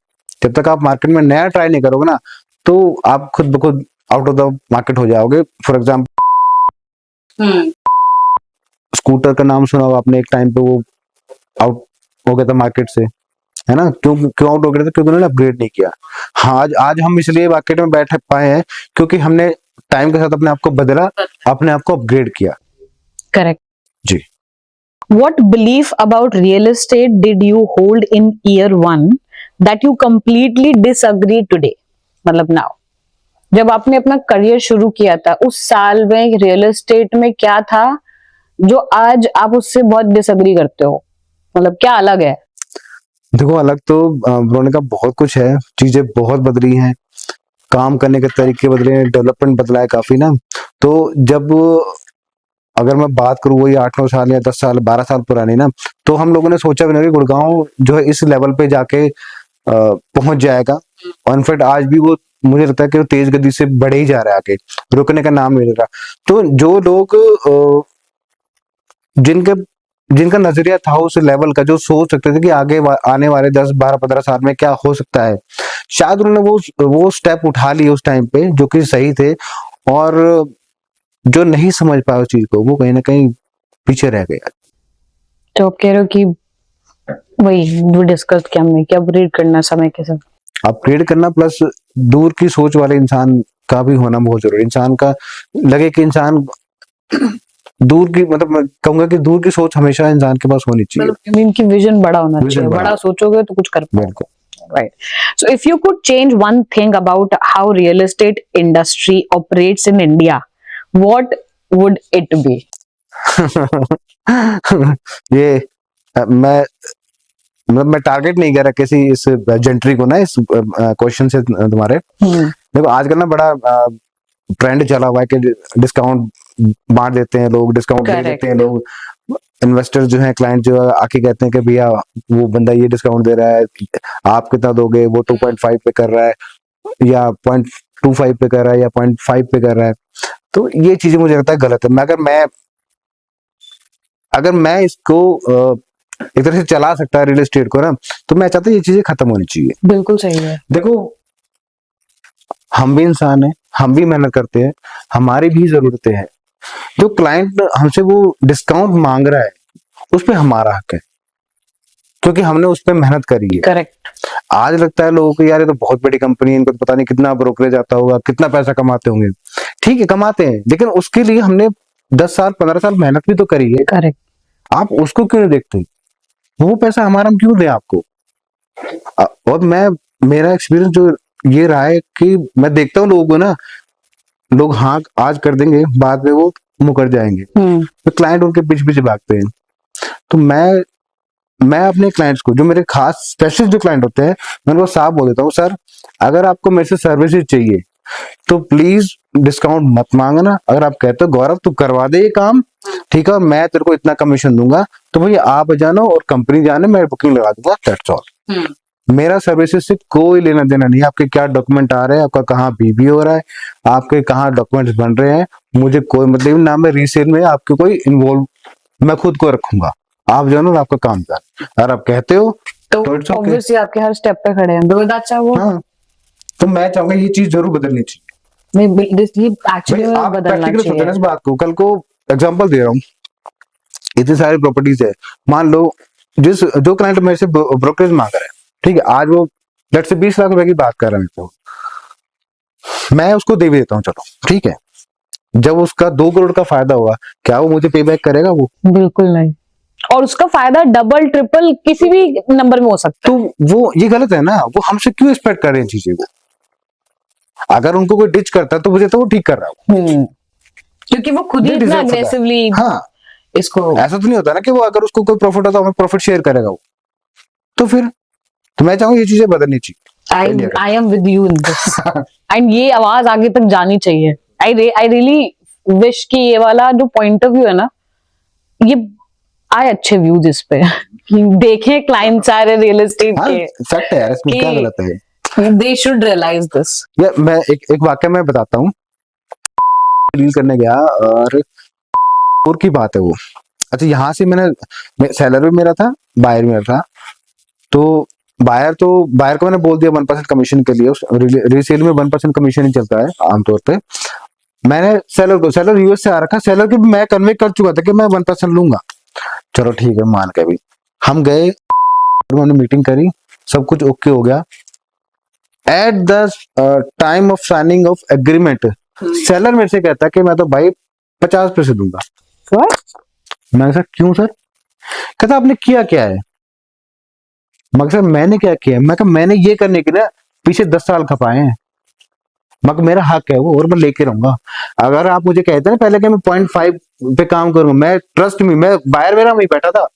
जब तक आप मार्केट में नया ट्राई नहीं करोगे ना, तो आप खुद ब खुद आउट ऑफ द मार्केट हो जाओगे। फॉर एग्जाम्पल, स्कूटर का नाम सुना होगा आपने, एक टाइम पे वो आउट हो गया था मार्केट से, है ना? क्यों आउट हो गया था? क्योंकि उन्होंने अपग्रेड नहीं किया। हाँ, आज हम इसलिए मार्केट में बैठ पाए हैं क्योंकि हमने टाइम के साथ अपने आप को बदला, अपने आप को अपग्रेड किया। करेक्ट जी। What belief about real estate did you hold in year 1 that you completely disagree today? मतलब now, जब आपने अपना करियर शुरू किया था उस साल में रियल एस्टेट में क्या था जो आज आप उससे बहुत डिसएग्री करते हो? मतलब क्या अलग है? देखो, अलग तो ब्रोनिका बहुत कुछ है, चीजें बहुत बदली हैं, काम करने के तरीके बदले हैं, डेवलपमेंट बदला है काफी ना। तो जब अगर मैं बात करूँ वही 8-9 साल या 10 साल 12 साल पुरानी ना, तो हम लोगों ने सोचा भी नहीं कि गुड़गांव जो है इस लेवल पे जाके पहुंच जाएगा। और इनफैक्ट आज भी वो, मुझे लगता है कि वो तेज गति से बढ़े ही जा रहा है, आगे रुकने का नाम नहीं ले रहा। तो जो लोग जिनका नजरिया था उस लेवल का, जो सोच सकते थे कि आगे आने वाले 10, 12, 15 साल में क्या हो सकता है, शायद उन्होंने वो स्टेप उठा लिए उस टाइम पे जो कि सही थे। और जो नहीं समझ पाया उस चीज को, वो कहीं ना कहीं पीछे रह गया। तो आप कह रहे हो कि वही वो डिस्कस किया हमने कि अपग्रेड करना समय के साथ, अपग्रेड करना प्लस दूर की सोच वाले इंसान का भी होना बहुत जरूरी। इंसान का लगे कि इंसान दूर की, मतलब मैं कहूंगा कि दूर की सोच हमेशा इंसान के पास होनी चाहिए। इनकी विजन बड़ा होना चाहिए, बड़ा सोचोगे तो कुछ कर पाओगे। Right. So if you could change one thing about how real estate industry operates in India, what would it be? ये मैं मतलब मैं टारगेट नहीं कर रहा किसी इस जेंट्री को ना इस क्वेश्चन से तुम्हारे। देखो आजकल ना बड़ा ट्रेंड चला हुआ है कि डिस्काउंट बांट देते हैं लोग, डिस्काउंट दे Correct. देते हैं लोग। इन्वेस्टर जो है, क्लाइंट जो है, आके कहते हैं कि भैया वो बंदा ये डिस्काउंट दे रहा है, आप कितना दोगे, वो 2.5 पे कर रहा है या 0.25 पे कर रहा है या 0.5 पे कर रहा है। तो ये चीजें मुझे लगता है गलत है। अगर मैं इसको एक तरह से चला सकता है रियल एस्टेट को ना, तो मैं चाहता हूँ ये चीजें खत्म होनी चाहिए। बिल्कुल सही है। देखो हम भी इंसान हैं, हम भी मेहनत करते हैं, हमारी भी जरूरतें हैं। जो क्लाइंट हमसे वो डिस्काउंट मांग रहा है उस पे हमारा हक है, क्योंकि हमने उस पे मेहनत करी है। करेक्ट। आज लगता है लोगों को यार ये तो बहुत बड़ी कंपनी है, इनको तो पता नहीं कितना ब्रोकरेज आता होगा, कितना पैसा कमाते होंगे। ठीक है कमाते हैं, लेकिन उसके लिए हमने 10 साल 15 साल मेहनत भी तो करी है। करेक्ट। आप उसको क्यों नहीं देखते? वो पैसा हमारा हम क्यों दें आपको? और मेरा एक्सपीरियंस जो ये रहा है कि मैं देखता हूँ लोगों को ना, लोग हाँ आज कर देंगे, बाद में वो मुकर जाएंगे, तो क्लाइंट उनके पीछे पीछे भागते हैं। तो मैं अपने क्लाइंट्स को, जो मेरे खास स्पेशल जो क्लाइंट होते हैं, मैं उनको साफ बोल देता हूँ, सर अगर आपको मेरे से सर्विसेज चाहिए तो प्लीज डिस्काउंट मत मांगना। अगर आप कहते हो गौरव तू करवा दे ये काम, ठीक है, और मैं तेरे को इतना कमीशन दूंगा, तो भैया आप जानो और कंपनी जाने, मैं बुकिंग लगा दूंगा, दैट्स ऑल। मेरा सर्विसेज से कोई लेना देना नहीं। आपके क्या डॉक्यूमेंट आ रहे हैं, आपका कहाँ बीबी हो रहा है, आपके कहाँ डॉक्यूमेंट्स बन रहे हैं, मुझे कोई मतलब ना। मैं रीसेल में आपके कोई इन्वॉल्व, मैं खुद को रखूंगा, आप जानो और आपका काम कर। अगर आप कहते हो तो it's okay. ऑब्वियसली आपके हर स्टेप पे खड़े हैं, बिकॉज़ दैट्स वो। हाँ, तो मैं चाहूंगा ये चीज जरूर बदलनी चाहिए। ये एक्चुअली भाई, आप बदलना प्रैक्टिकल सोचो ना चाहिए। इस बात को। कल को एग्जांपल दे रहा हूँ, इतनी सारी प्रॉपर्टीज है, मान लो जो क्लाइंट मेरे से ब्रोकरेज मांग रहा है, ठीक है, आज वो लेट्स से 20 लाख रुपए की बात कर रहा है, तो मैं उसको दे भी देता हूँ, चलो ठीक है। जब उसका 2 करोड़ का फायदा हुआ, क्या वो मुझे पे बैक करेगा? वो बिल्कुल नहीं। और उसका फायदा डबल ट्रिपल किसी भी नंबर में हो सकता है। तो वो ये गलत है ना। वो हमसे क्यों एक्सपेक्ट कर रहे हैं चीजें को? अगर उनको कोई डिच करता है तो मुझे तो वो ठीक कर रहा है, क्योंकि वो खुद ही They इतना deserve for that. अग्रेसिवली हाँ, इसको। ऐसा तो नहीं होता ना कि वो अगर उसको कोई प्रॉफिट होता है, हमें प्रॉफिट शेयर करेगा वो। तो फिर तो मैं चाहूंगा ये चीजें बदलनी चाहिए। I am with you in this. And ये आवाज आगे तक जानी चाहिए। आई रियली विश कि ये वाला जो पॉइंट ऑफ व्यू है ना, ये आए अच्छे व्यूज इस पे कि देखें क्लाइंट सारे रियल एस्टेट हाँ, के, फैक्ट है यार, इसमें क्या गलत है? They should realise this. यार मैं एक वाक्य मैं बताता हूँ। डील करने गया और की बात है वो। अच्छा, यहाँ से सेलर भी मेरा था, बायर भी मेरा था। तो बायर को मैंने बोल दिया 1% कमीशन के लिए। रीसेल में 1% कमीशन ही चलता है आमतौर पे। मैंने सेलर यूएस से आ रखा, सेलर के भी मैं कन्वे कर चुका था कि मैं 1% लूंगा। चलो ठीक है, मान के भी हम गए, हमने मीटिंग करी, सब कुछ ओके हो गया। At the time of signing off agreement, seller मेरे से कहता कि मैं तो भाई 50% दूंगा। मैंने कहा क्यों सर? कहता आपने किया क्या है? मगर मैंने क्या किया? मैं कहा मैंने ये करने के लिए पीछे 10 साल खपाए हैं, मगर मेरा हक है वो, और मैं लेके रहूंगा। अगर आप मुझे कहते हैं पहले कि मैं 0.5 पे काम करूंगा, मैं ट्रस्ट में, मैं बायर मेरा वही बैठा था,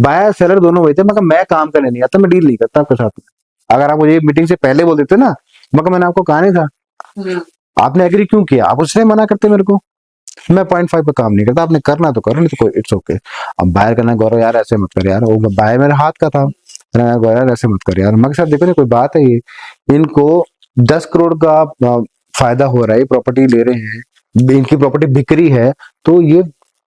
बायर सेलर दोनों वही थे, मगर मैं काम करने नहीं आता, मैं डील नहीं करता आपके साथ में। अगर आप मुझे मीटिंग से पहले बोल देते ना, मगर मैंने आपको कहा नहीं था, आपने एग्री क्यों किया? आप उससे मना करते मेरे को। मैं 0.5 पे काम नहीं करता, आपने करना तो करो, नहीं तो कोई इट्स ओके। अब बायर करना, गौरव यार ऐसे मत कर यार, वो बायर मेरे हाथ का था, गौरव यार ऐसे मत कर यार। मगर साहब देखो ना, कोई बात है, ये इनको 10 करोड़ का फायदा हो रहा है, प्रॉपर्टी ले रहे हैं, इनकी प्रॉपर्टी बिक रही है, तो ये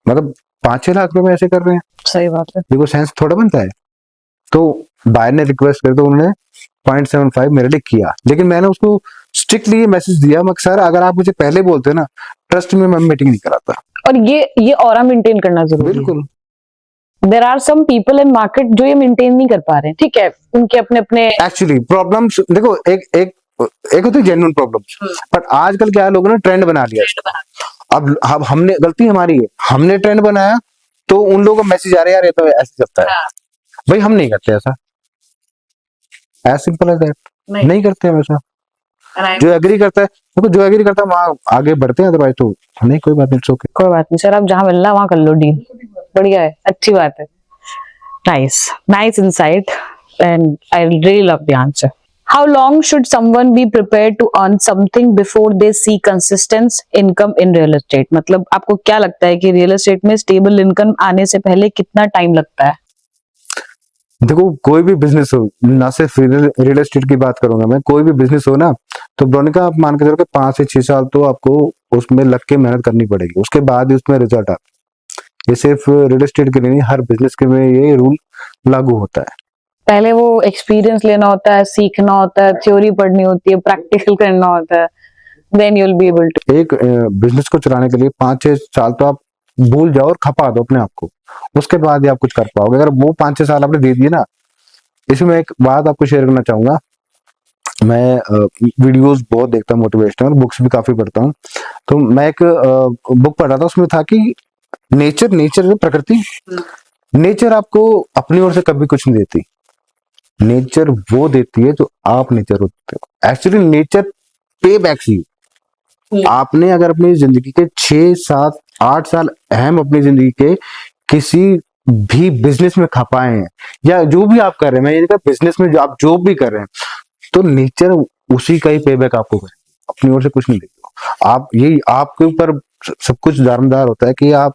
मतलब 5-6 लाख रुपए में ऐसे कर रहे हैं। सही बात है। देखो सेंस थोड़ा बनता है। तो बायर ने रिक्वेस्ट कर, तो उन्होंने 0.75 मेरे लिए किया, लेकिन मैंने उसको स्ट्रिक्टली ये मैसेज दिया, मगर सर अगर आप मुझे पहले बोलते ना, ट्रस्ट में मैं मीटिंग नहीं कराता। और ये ऑरा मेंटेन करना जरूरी है। बिल्कुल। There are some people in market जो ये मेंटेन नहीं कर पा रहे हैं, ठीक है, उनके अपने एक्चुअली प्रॉब्लम्स देखो, एक होती है जेन्युइन प्रॉब्लम्स, पर आजकल क्या है, लोगों ने ट्रेंड बना लिया। अब हमने, गलती हमारी है, हमने ट्रेंड बनाया, तो उन लोगों को मैसेज आ रहा है यार ये तो ऐसे चलता है। भाई हम नहीं करते ऐसा, एज सिंपल एज दैट, नहीं करते हम ऐसा। जो एग्री करता है, देखो जो एग्री करता है वहां आगे बढ़ते हैं, अदरवाइज तो नहीं, कोई बात नहीं, इट्स ओके। कोई बात नहीं सर, आप जहां मिलना है वहां कर लो डील, बढ़िया है, अच्छी बात है. Nice insight, and I really love the answer. How long should someone be prepared to earn something before they see consistent income in real estate? मतलब आपको क्या लगता है कि रियल एस्टेट में स्टेबल इनकम आने से पहले कितना टाइम लगता है? देखो, कोई भी बिजनेस हो, ना सिर्फ रियल एस्टेट की बात करूंगा मैं, कोई भी बिजनेस हो ना, तो ब्रोनिका आप मान के चलो कि 5 से 6 साल तो आपको उसमें लग के मेहनत करनी पड़ेगी, उसके बाद ही उसमें रिजल्ट आता है. ये सिर्फ रियल एस्टेट के लिए नहीं, हर बिजनेस के में ये रूल लागू होता है. पहले वो एक्सपीरियंस लेना होता है, सीखना होता है, थ्योरी पढ़नी होती है, प्रैक्टिकल करना होता है, then you will be able to. एक बिजनेस को चलाने के लिए 5-6 साल तो आप भूल जाओ और खपा दो अपने आप को, उसके बाद ही आप कुछ कर पाओगे. अगर वो 5-6 साल आपने दे दिए ना, इसमें एक बात आपको शेयर करना चाहूंगा. मैं वीडियोस बहुत देखता हूँ मोटिवेशनल, बुक्स भी काफी पढ़ता हूँ. तो मैं एक बुक पढ़ रहा था, उसमें था कि नेचर प्रकृति, नेचर आपको अपनी ओर से कभी कुछ नहीं देती. नेचर वो देती है जो आप नेचर को देते हो. एक्चुअली नेचर पे बैक्स यू. आपने अगर अपनी जिंदगी के 6-7-8 साल अहम अपनी जिंदगी के किसी भी बिजनेस में खपाए हैं, या जो भी आप कर रहे हैं, मैं ये नहीं कहता बिजनेस में जो आप जो भी कर रहे हैं, तो नेचर उसी का ही पे बैक आपको करे, अपनी ओर से कुछ नहीं देते. आप यही आपके ऊपर सब कुछ दारोमदार होता है कि आप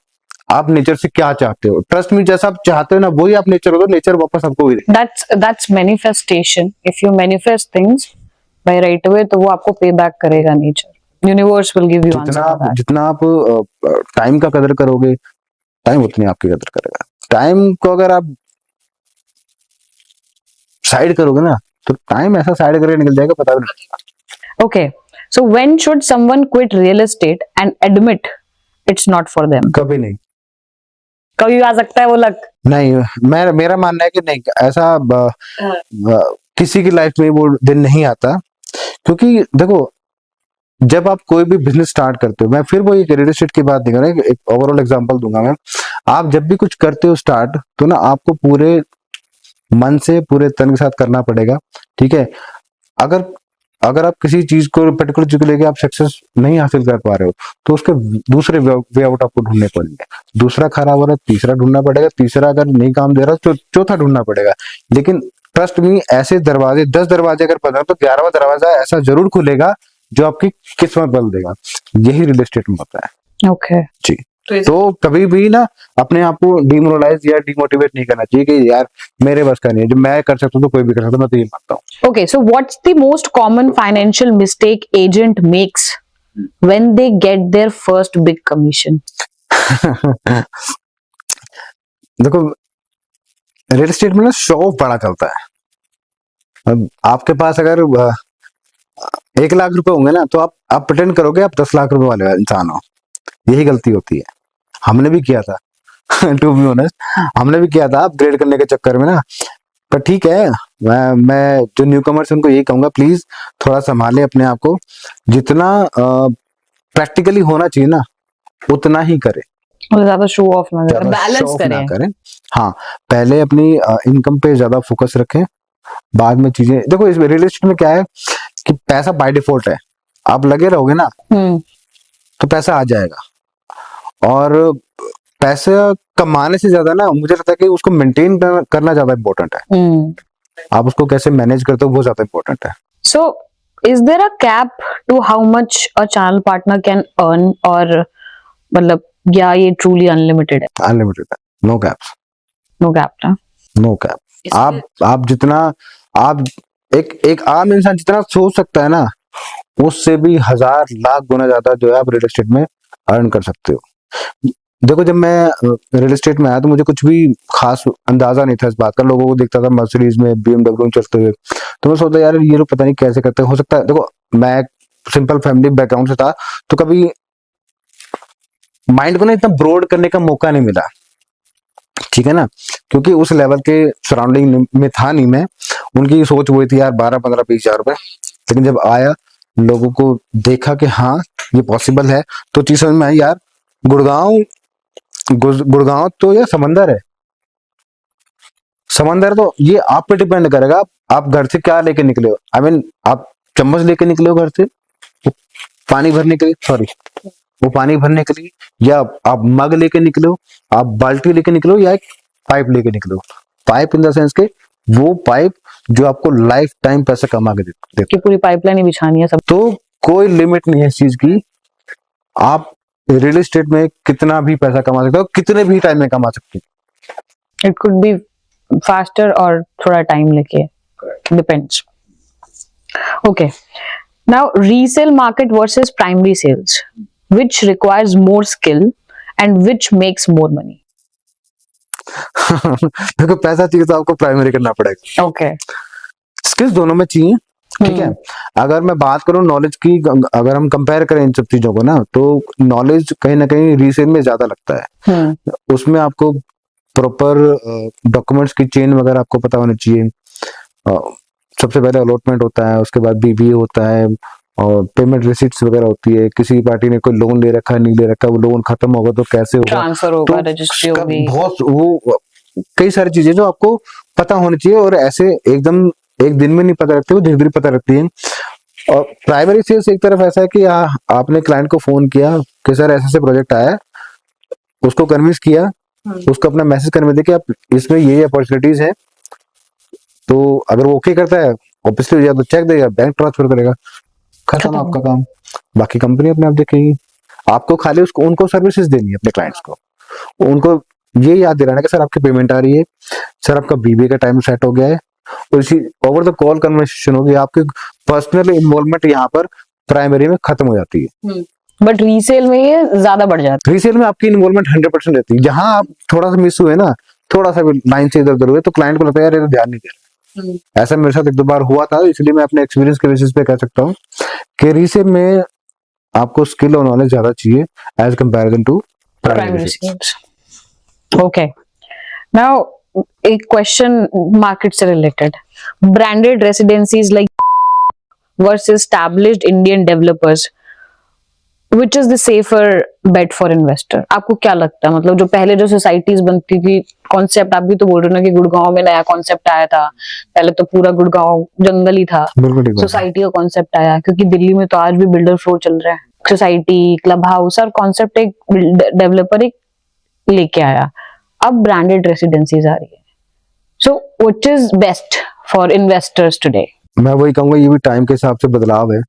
नेचर से क्या चाहते हो. ट्रस्ट में, जैसा आप चाहते हो ना, वही आप नेचर हो, तो नेचर वापस आपको ही देगा. That's manifestation. If you manifest things by right away, तो वो आपको पे बैक करेगा nature. Universe will give you answer. जितना आप टाइम का कदर करोगे, टाइम उतनी आपकी कदर करेगा. टाइम को अगर आप साइड करोगे ना, तो टाइम ऐसा साइड करके निकल जाएगा, पता भी नहीं चलेगा. Okay, so when should someone quit real estate and admit it's not for them? कभी नहीं. कभी आ सकता है वो लक. नहीं, मेरा मानना है कि नहीं, ऐसा किसी की लाइफ में वो दिन नहीं आता. क्योंकि देखो, जब आप कोई भी बिजनेस स्टार्ट करते हो, मैं फिर वो एक रियल एस्टेट की बात नहीं कर रहा, एक ओवरऑल एग्जांपल दूंगा मैं. आप जब भी कुछ करते हो स्टार्ट, तो ना आपको पूरे मन से, पूरे तन के साथ करना पड़ेगा. ठीक है. अगर आप किसी चीज को, पर्टिकुलर चीज को लेके आप सक्सेस नहीं हासिल कर पा रहे हो, तो उसके दूसरे वे आउट आपको ढूंढने पड़ेंगे. दूसरा खराब हो रहा है, तीसरा ढूंढना पड़ेगा. तीसरा अगर नहीं काम दे रहा तो चौथा ढूंढना पड़ेगा. लेकिन ट्रस्ट मी, ऐसे दरवाजे 10 दरवाजे अगर बंद हो, तो 11वां दरवाजा ऐसा जरूर खुलेगा जो आपकी किस्मत बदल देगा. यही रियल एस्टेट में होता है. Okay. जी. तो कभी भी ना अपने आप को डिमोरलाइज या डिमोटिवेट नहीं करना चाहिए कि यार मेरे बस का नहीं है, जो मैं कर सकता हूँ तो कोई भी कर सकता है. मैं तो ये मानता हूँ. Okay, so what's the most common financial mistake agent makes when they get their first big commission? देखो, रियल एस्टेट में ना शो ऑफ बड़ा चलता है. अब आपके पास अगर 1 लाख रुपए होंगे ना, तो आप प्रिटेंड करोगे आप 10 लाख रुपए वाले इंसान हो. यही गलती होती है. हमने भी किया था. टू बी ऑनेस्ट, हमने भी किया था अपग्रेड करने के चक्कर में ना. पर ठीक है, मैं जो न्यू कमर्स उनको यही कहूंगा, प्लीज थोड़ा संभाले अपने आप को. जितना प्रैक्टिकली होना चाहिए ना, उतना ही करें. ज्यादा शो ऑफ ना करें, ज्यादा बैलेंस show off ना करें. करें. हाँ, पहले अपनी इनकम पे ज्यादा फोकस रखें, बाद में चीजें. देखो, इस रियल एस्टेट में क्या है कि पैसा बाय डिफॉल्ट है. आप लगे रहोगे ना, तो पैसा आ जाएगा. और पैसा कमाने से ज्यादा ना, मुझे लगता है कि उसको मेंटेन करना ज्यादा इंपॉर्टेंट है. आप उसको कैसे मैनेज करते हो, वो ज्यादा इंपॉर्टेंट है. So, is there a cap to how much a channel partner can earn, और मतलब या ये truly unlimited है? अनलिमिटेड है. No caps. No cap ना. No cap. आप जितना, आप एक आम इंसान जितना सोच सकता है ना, उससे भी 1000 लाख गुना ज्यादा जो है आप रियल एस्टेट में अर्न कर सकते हो. देखो, जब मैं रियल एस्टेट में आया तो मुझे कुछ भी खास अंदाजा नहीं था इस बात का. लोगों को देखता था मर्सिडीज में, BMW में चलते हुए, तो मैं सोचता यार ये लोग पता नहीं कैसे करते. हो सकता है, देखो मैं सिंपल फैमिली बैकग्राउंड से था, तो कभी माइंड को ना इतना ब्रॉड करने का मौका नहीं मिला. ठीक है ना, क्योंकि उस लेवल के सराउंडिंग में था नहीं मैं. उनकी सोच वही थी यार 12, 15, 20 हजार रुपए. लेकिन जब आया, लोगों को देखा कि हाँ ये पॉसिबल है, तो चीज समझ में आई यार. गुड़गांव तो यार समंदर है. समंदर तो ये आप पे डिपेंड करेगा आप घर से क्या लेके निकले हो. आई मीन आप चम्मच लेके निकले हो घर से पानी भरने के लिए, सॉरी वो पानी भरने के लिए, या आप मग लेके निकलो, आप बाल्टी लेके निकलो, या एक पाइप लेके निकलो। पाइप इन द सेंस के वो पाइप जो आपको लाइफ टाइम पैसा कमा के देते। कि पूरी पाइपलाइन ही बिछानी है सब। तो कोई लिमिट नहीं है इस चीज की, आप रियल एस्टेट में कितना भी पैसा कमा सकते हो, कितने भी टाइम में कमा सकते हो। इट कुड बी फास्टर और थोड़ा टाइम लेके, depends. Okay, now resale market versus primary sales, which requires more skill and which makes more money? देखो पैसा चाहिए तो आपको प्राइमरी करना पड़ेगा। ओके, स्किल्स दोनों में चाहिए, ठीक है। अगर मैं बात करूं नॉलेज की, अगर हम कंपेयर करें इन सब चीजों को ना, तो नॉलेज कहीं ना कहीं रीसेल में ज्यादा लगता है। उसमें आपको प्रॉपर डॉक्यूमेंट्स की चेन वगैरह आपको पता होनी चाहिए। सबसे पहले अलॉटमेंट होता है, उसके बाद बीबीए होता है, और पेमेंट रिसिप्ट्स वगैरह होती है। किसी पार्टी ने कोई लोन ले रखा है, नहीं ले रखा, वो लोन खत्म होगा तो कैसे होगा, ट्रांसफर होगा, तो रजिस्ट्री उसका होगी, बहुत वो कई सारी चीजें जो आपको पता होनी चाहिए, और ऐसे एकदम एक दिन में नहीं पता लगती, वो धीरे धीरे पता लगती है। और प्राइमरी सेल्स एक तरफ ऐसा है कि आपने क्लाइंट को फोन किया कि सर ऐसे प्रोजेक्ट आया है, उसको कन्विंस किया, उसको अपना मैसेज करने दे कि आप इसमें ये अपॉर्चुनिटीज है, तो अगर वो ओके करता है ऑब्वियसली या तो चेक देगा, बैंक ट्रांसफर करेगा, खत्म आपका काम। बाकी कंपनी अपने आप देखेगी। आपको खाली उसको उनको सर्विसेज देनी है अपने क्लाइंट्स को, उनको ये याद दिलाना कि सर आपकी पेमेंट आ रही है, सर आपका बीबीए का टाइम सेट हो गया है, और इसी ओवर द कॉल कन्वर्सेशन होगी। आपकी पर्सनल इन्वॉल्वमेंट यहाँ पर प्राइमरी में खत्म हो जाती है। बट रीसेल में ये ज्यादा बढ़ जाता रीसेल में आपकी इन्वॉल्वमेंट 100% रहती है। जहां आप थोड़ा सा मिस हुए ना, थोड़ा सा भी लाइन से इधर उधर हुए, तो क्लाइंट को लगता है यार ये तो ध्यान नहीं दे रहा। ऐसा मेरे साथ एक दो बार हुआ था, इसलिए मैं अपने एक्सपीरियंस के बेसिस पे कह सकता हूँ कि रीसेल में आपको स्किल और नॉलेज ज्यादा चाहिए as comparison to primary sales. Okay, now एक क्वेश्चन मार्केट से related, branded residencies like versus established Indian developers, which is the safer bet for investor? आपको क्या लगता है, मतलब जो पहले जो सोसाइटीज बनती थी, कॉन्सेप्ट आप भी तो बोल रहे हो ना कि गुड़गांव में नया कॉन्सेप्ट आया था, पहले तो पूरा गुड़गांव जंगल ही था, सोसाइटी का कॉन्सेप्ट आया, क्योंकि दिल्ली में तो आज भी बिल्डर फ्लो चल रहा है, सोसाइटी, क्लब हाउस, और कॉन्सेप्ट एक डेवलपर एक लेके आया। अब ब्रांडेड रेसिडेंसीज आ रही है, so which is best for investors today? मैं वही कहूंगा, ये भी टाइम के हिसाब से बदलाव है।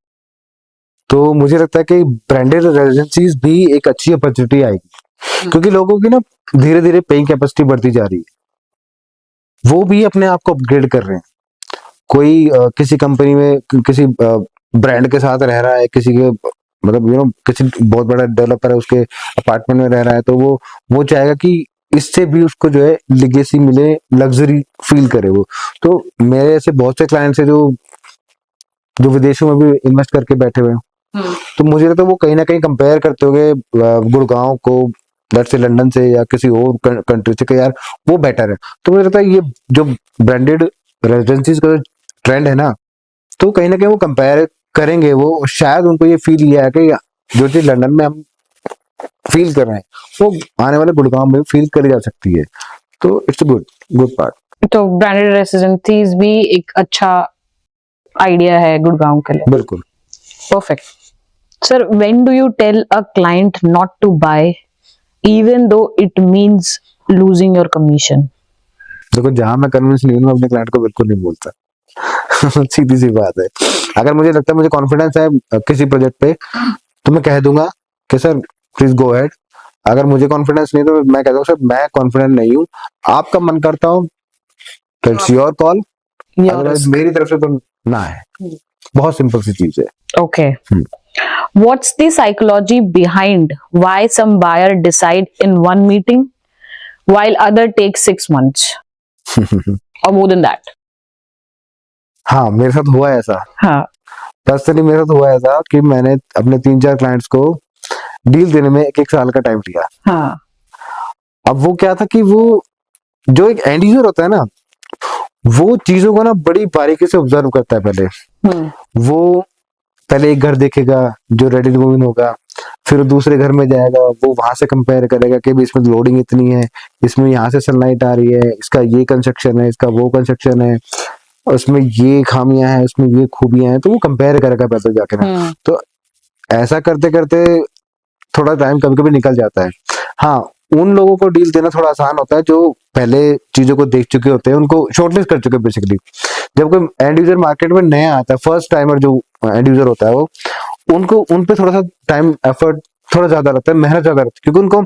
तो मुझे लगता है कि ब्रांडेड रेजिडेंसीज भी एक अच्छी अपॉर्चुनिटी आएगी, क्योंकि लोगों की ना धीरे धीरे पेइंग कैपेसिटी बढ़ती जा रही है, वो भी अपने आप को अपग्रेड कर रहे हैं। कोई किसी कंपनी में किसी ब्रांड के साथ रह रहा है, किसी के मतलब किसी बहुत बड़ा डेवलपर है, उसके अपार्टमेंट में रह रहा है, तो वो चाहेगा कि इससे भी उसको जो है लिगेसी मिले, लग्जरी फील करे वो। तो मेरे ऐसे बहुत से क्लाइंट्स है जो विदेशों में भी इन्वेस्ट करके बैठे हुए हैं। तो मुझे लगता है वो कहीं ना कहीं कंपेयर करते होंगे गुड़गांव को लेट्स से लंदन से या किसी और कंट्री से, कि यार वो बेटर है। तो मुझे लगता है ये जो ब्रांडेड रेजिडेंसीज का ट्रेंड है ना, तो कहीं ना कहीं वो कंपेयर करेंगे, वो शायद उनको ये फील किया है कि जो चीज लंदन में हम फील कर रहे हैं वो आने वाले गुड़गांव में फील करी जा सकती है। तो इट्स गुड पार्ट। तो ब्रांडेड रेसिडेंसीज भी एक अच्छा आइडिया है गुड़गांव के लिए। बिल्कुल, perfect. Sir, when do you tell a client not to buy, even though it means losing your commission? देखो जहां मैं कन्विंस नहीं हूं, मैं अपने क्लाइंट को बिल्कुल नहीं बोलता। सीधी सी बात है। अगर मुझे लगता है मुझे कॉन्फिडेंस है किसी प्रोजेक्ट पे, तो मैं कह दूंगा कि सर प्लीज गो अहेड। अगर मुझे कॉन्फिडेंस नहीं तो मैं कह दूंगा सर मैं कॉन्फिडेंट नहीं हूँ, आपका मन करता हूँ तो इट्स योर कॉल, अदरवाइज मेरी तरफ से तो ना है। बहुत सिंपल सी चीज है। Okay. What's the psychology behind why some buyer decide in one meeting while other takes 6 months or more than that? हाँ मेरे साथ हुआ है ऐसा। हाँ, पर्सनली मेरे साथ हुआ है ऐसा कि मैंने अपने 3-4 क्लाइंट्स को डील देने में 1 साल का टाइम लिया। हाँ, अब वो क्या था कि वो जो एक एंड यूजर होता है ना, वो चीजों को ना बड़ी बारीकी से ऑब्जर्व करता है। पहले वो पहले एक घर देखेगा जो रेडी टू मूव इन होगा, फिर दूसरे घर में जाएगा, वो वहां से कंपेयर करेगा कि भी इसमें लोडिंग इतनी है, इसमें यहाँ से सनलाइट आ रही है, इसका ये कंस्ट्रक्शन है, इसका वो कंस्ट्रक्शन है, उसमें ये खामियां हैं, उसमें ये खूबियां हैं, तो वो कंपेयर करेगा पहले जाके ना। तो ऐसा करते करते थोड़ा टाइम कभी कभी निकल जाता है। हाँ, उन लोगों को डील देना थोड़ा आसान होता है जो पहले चीजों को देख चुके होते हैं, उनको शॉर्टलिस्ट कर चुके हैं बेसिकली। जब कोई एंड यूजर मार्केट में नया आता है, फर्स्ट टाइमर जो एंड यूजर होता है, वो उनको उन पे थोड़ा सा टाइम एफर्ट थोड़ा ज्यादा लगता है, मेहनत ज्यादा लगती है, क्योंकि उनको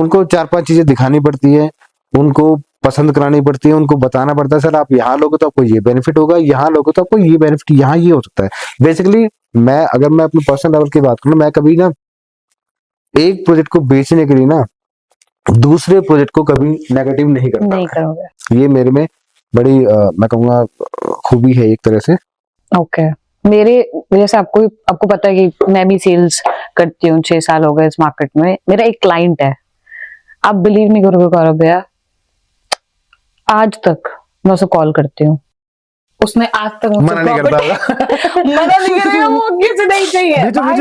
उनको 4-5 चीजें दिखानी पड़ती है, उनको पसंद करानी पड़ती है, उनको बताना पड़ता है सर आप यहाँ लोगे तो आपको ये बेनिफिट होगा, यहाँ लोगे तो आपको ये बेनिफिट, यहाँ ये हो सकता है। बेसिकली मैं अगर मैं अपने पर्सनल लेवल की बात करूँ, मैं कभी ना एक प्रोजेक्ट को बेचने के लिए ना दूसरे प्रोजेक्ट को कभी नेगेटिव नहीं करता। नहीं करोगे। ये मेरे में बड़ी मैं कहूँगा खूबी है एक तरह से। ओके मेरे जैसे आपको पता है कि मैं भी सेल्स करती हूँ, 6 साल हो गए इस मार्केट में। मेरा एक क्लाइंट है, आप बिलीव नहीं करोगे गौरव भैया, आज तक मैं उसे कॉल करती हूँ, उसने आज तक मुझसे मना नहीं करता होगा। मना नहीं करेगा, वो किसी नहीं चाहिए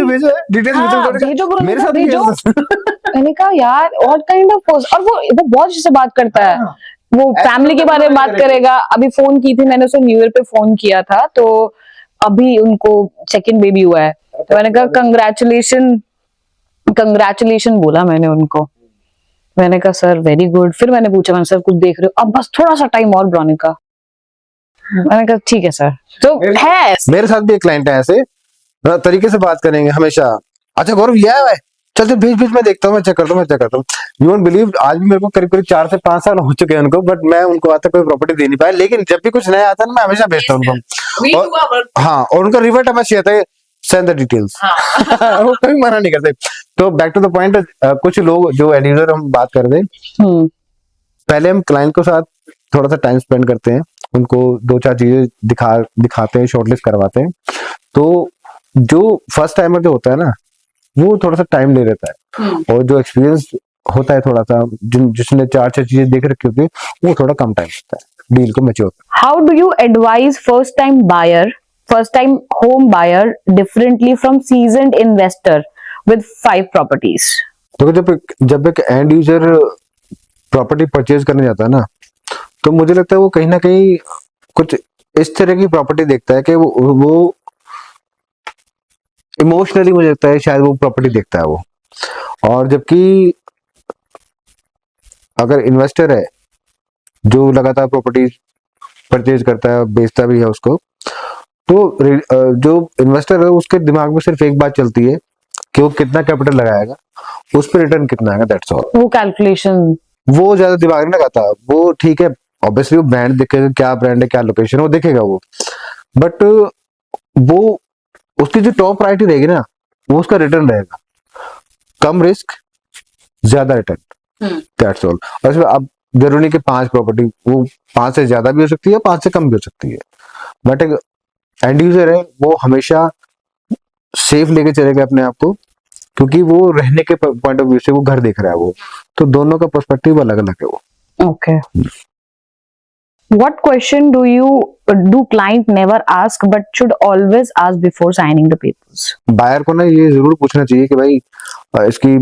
भेजो डिटेल्स हाँ, भेजो भेजो मेरे साथ भी भेजो। भेजो। मैंने कहा यार व्हाट काइंड ऑफ पर्सन, और वो बहुत अच्छे से बात करता है, वो फैमिली के बारे में बात करेगा। अभी फोन की थी मैंने उसे, न्यू ईयर पे फोन किया था, तो अभी उनको सेकंड बेबी हुआ है, तो मैंने कहा कंग्रेचुलेशन बोला मैंने उनको। मैंने कहा सर वेरी गुड। फिर मैंने पूछा, मैंने सर कुछ देख रहे हो, अब बस थोड़ा सा टाइम और ब्रोनिका। मैंने कहा ठीक है सर। तो है मेरे साथ भी एक क्लाइंट है ऐसे तरीके से बात करेंगे हमेशा। अच्छा गौरव ये है, चल भेज मैं देखता हूँ, मैं चेक करता हूँ। यू वोंट बिलीव, आज भी मेरे को करीब 4 से 5 साल हो चुके हैं उनको, बट मैं उनको आज तक कोई प्रॉपर्टी दे नहीं पाया। लेकिन जब भी कुछ नया आता है ना, मैं हमेशा भेजता हूँ उनको। हाँ, और उनका रिवर्ट हमें चाहिए था, सेंड द डिटेल्स। वो कभी मना नहीं करते। तो बैक टू द पॉइंट, कुछ लोग जो एंड यूजर हम बात कर रहे हैं, पहले हम क्लाइंट के साथ थोड़ा सा टाइम स्पेंड करते हैं, उनको 2-4 चीजें दिखाते हैं, शॉर्टलिस्ट करवाते हैं। तो जो फर्स्ट टाइमर जो होता है ना, वो थोड़ा सा टाइम ले लेता है, और जो एक्सपीरियंस होता है थोड़ा सा, जिसने 4-6 चीजें देख रखी होती है, वो थोड़ा कम टाइम लगता है डील को mature. How do you advise first time home buyer differently from seasoned investor with 5 properties? तो जब एक एंड यूजर प्रॉपर्टी परचेज करने जाता है ना, तो मुझे लगता है वो कहीं ना कहीं कुछ इस तरह की प्रॉपर्टी देखता है कि वो इमोशनली, मुझे लगता है शायद वो प्रॉपर्टी देखता है वो। और जबकि अगर इन्वेस्टर है जो लगातार प्रॉपर्टी परचेज करता है, बेचता भी है उसको, तो जो इन्वेस्टर है उसके दिमाग में सिर्फ एक बात चलती है कि वो कितना कैपिटल लगाएगा, उस पर रिटर्न कितना आएगा, दैट्स ऑल। वो कैलकुलेशन वो ज्यादा दिमाग नहीं लगाता। वो ठीक है, ऑब्वियसली वो ब्रांड देखेगा, क्या ब्रांड है, क्या लोकेशन, वो देखेगा वो, बट वो उसकी जो टॉप प्रायोरिटी रहेगी ना, वो उसका रिटर्न रहेगा। कम रिस्क ज्यादा रिटर्न, दैट्स ऑल। और इसमें अब जरूरी नहीं कि 5 प्रॉपर्टी, वो 5 से ज्यादा भी हो सकती है, 5 से कम भी हो सकती है, बट एक एंड यूजर है वो हमेशा सेफ लेके चलेगा अपने आप को, क्योंकि वो रहने के पॉइंट ऑफ व्यू से वो घर देख रहा है वो, तो दोनों का पर्सपेक्टिव अलग अलग है वो। Okay What question do client never ask but should always ask before signing the papers? Buyer को ना ये जरूर पूछना चाहिए कि भाई इसकी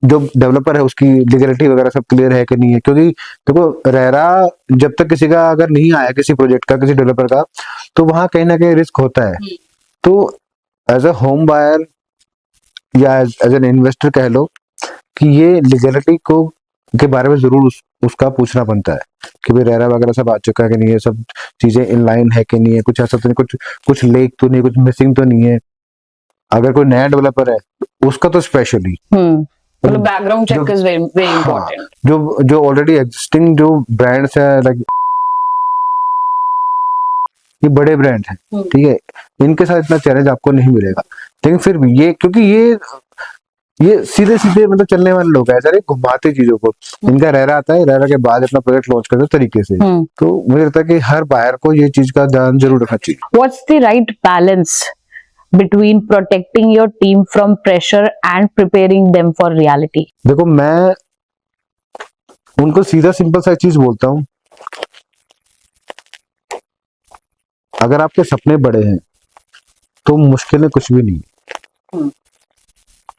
जो डेवलपर है उसकी लीगलिटी वगैरह सब क्लियर है कि नहीं है, क्योंकि देखो रेरा जब तक किसी का अगर नहीं आया, किसी प्रोजेक्ट का, किसी डेवलपर का, तो वहां कहीं ना कहीं रिस्क होता है। तो एज अ होम बायर या एज एन इन्वेस्टर कह लो कि ये लीगलिटी को के बारे में जरूर उसका पूछना बनता है कि भाई रेरा वगैरह सब आ चुका है कि नहीं है, सब चीजें इन लाइन है कि नहीं है, कुछ ऐसा तो नहीं, कुछ लेक तो नहीं, कुछ मिसिंग तो नहीं है। अगर कोई नया डेवलपर है उसका तो स्पेशली मतलब background check is very important. जो ऑलरेडी एग्जिस्टिंग जो ब्रांड्स है, लाइक ये बड़े ब्रांड हैं, ठीक है, इनके साथ इतना चैलेंज आपको नहीं मिलेगा। लेकिन फिर भी ये, क्योंकि ये सीधे मतलब चलने वाले लोग हैं, सारे घुमाते चीजों को। इनका रेरा आता है, रेरा के बाद अपना प्रोजेक्ट लॉन्च करते तरीके से। तो मुझे लगता है कि हर बायर को ये चीज का ध्यान जरूर रखना चाहिए। What's the right balance between protecting your team from pressure and preparing them for reality? देखो मैं उनको सीधा सिंपल सा चीज बोलता हूँ, अगर आपके सपने बड़े हैं तो मुश्किलें कुछ भी नहीं।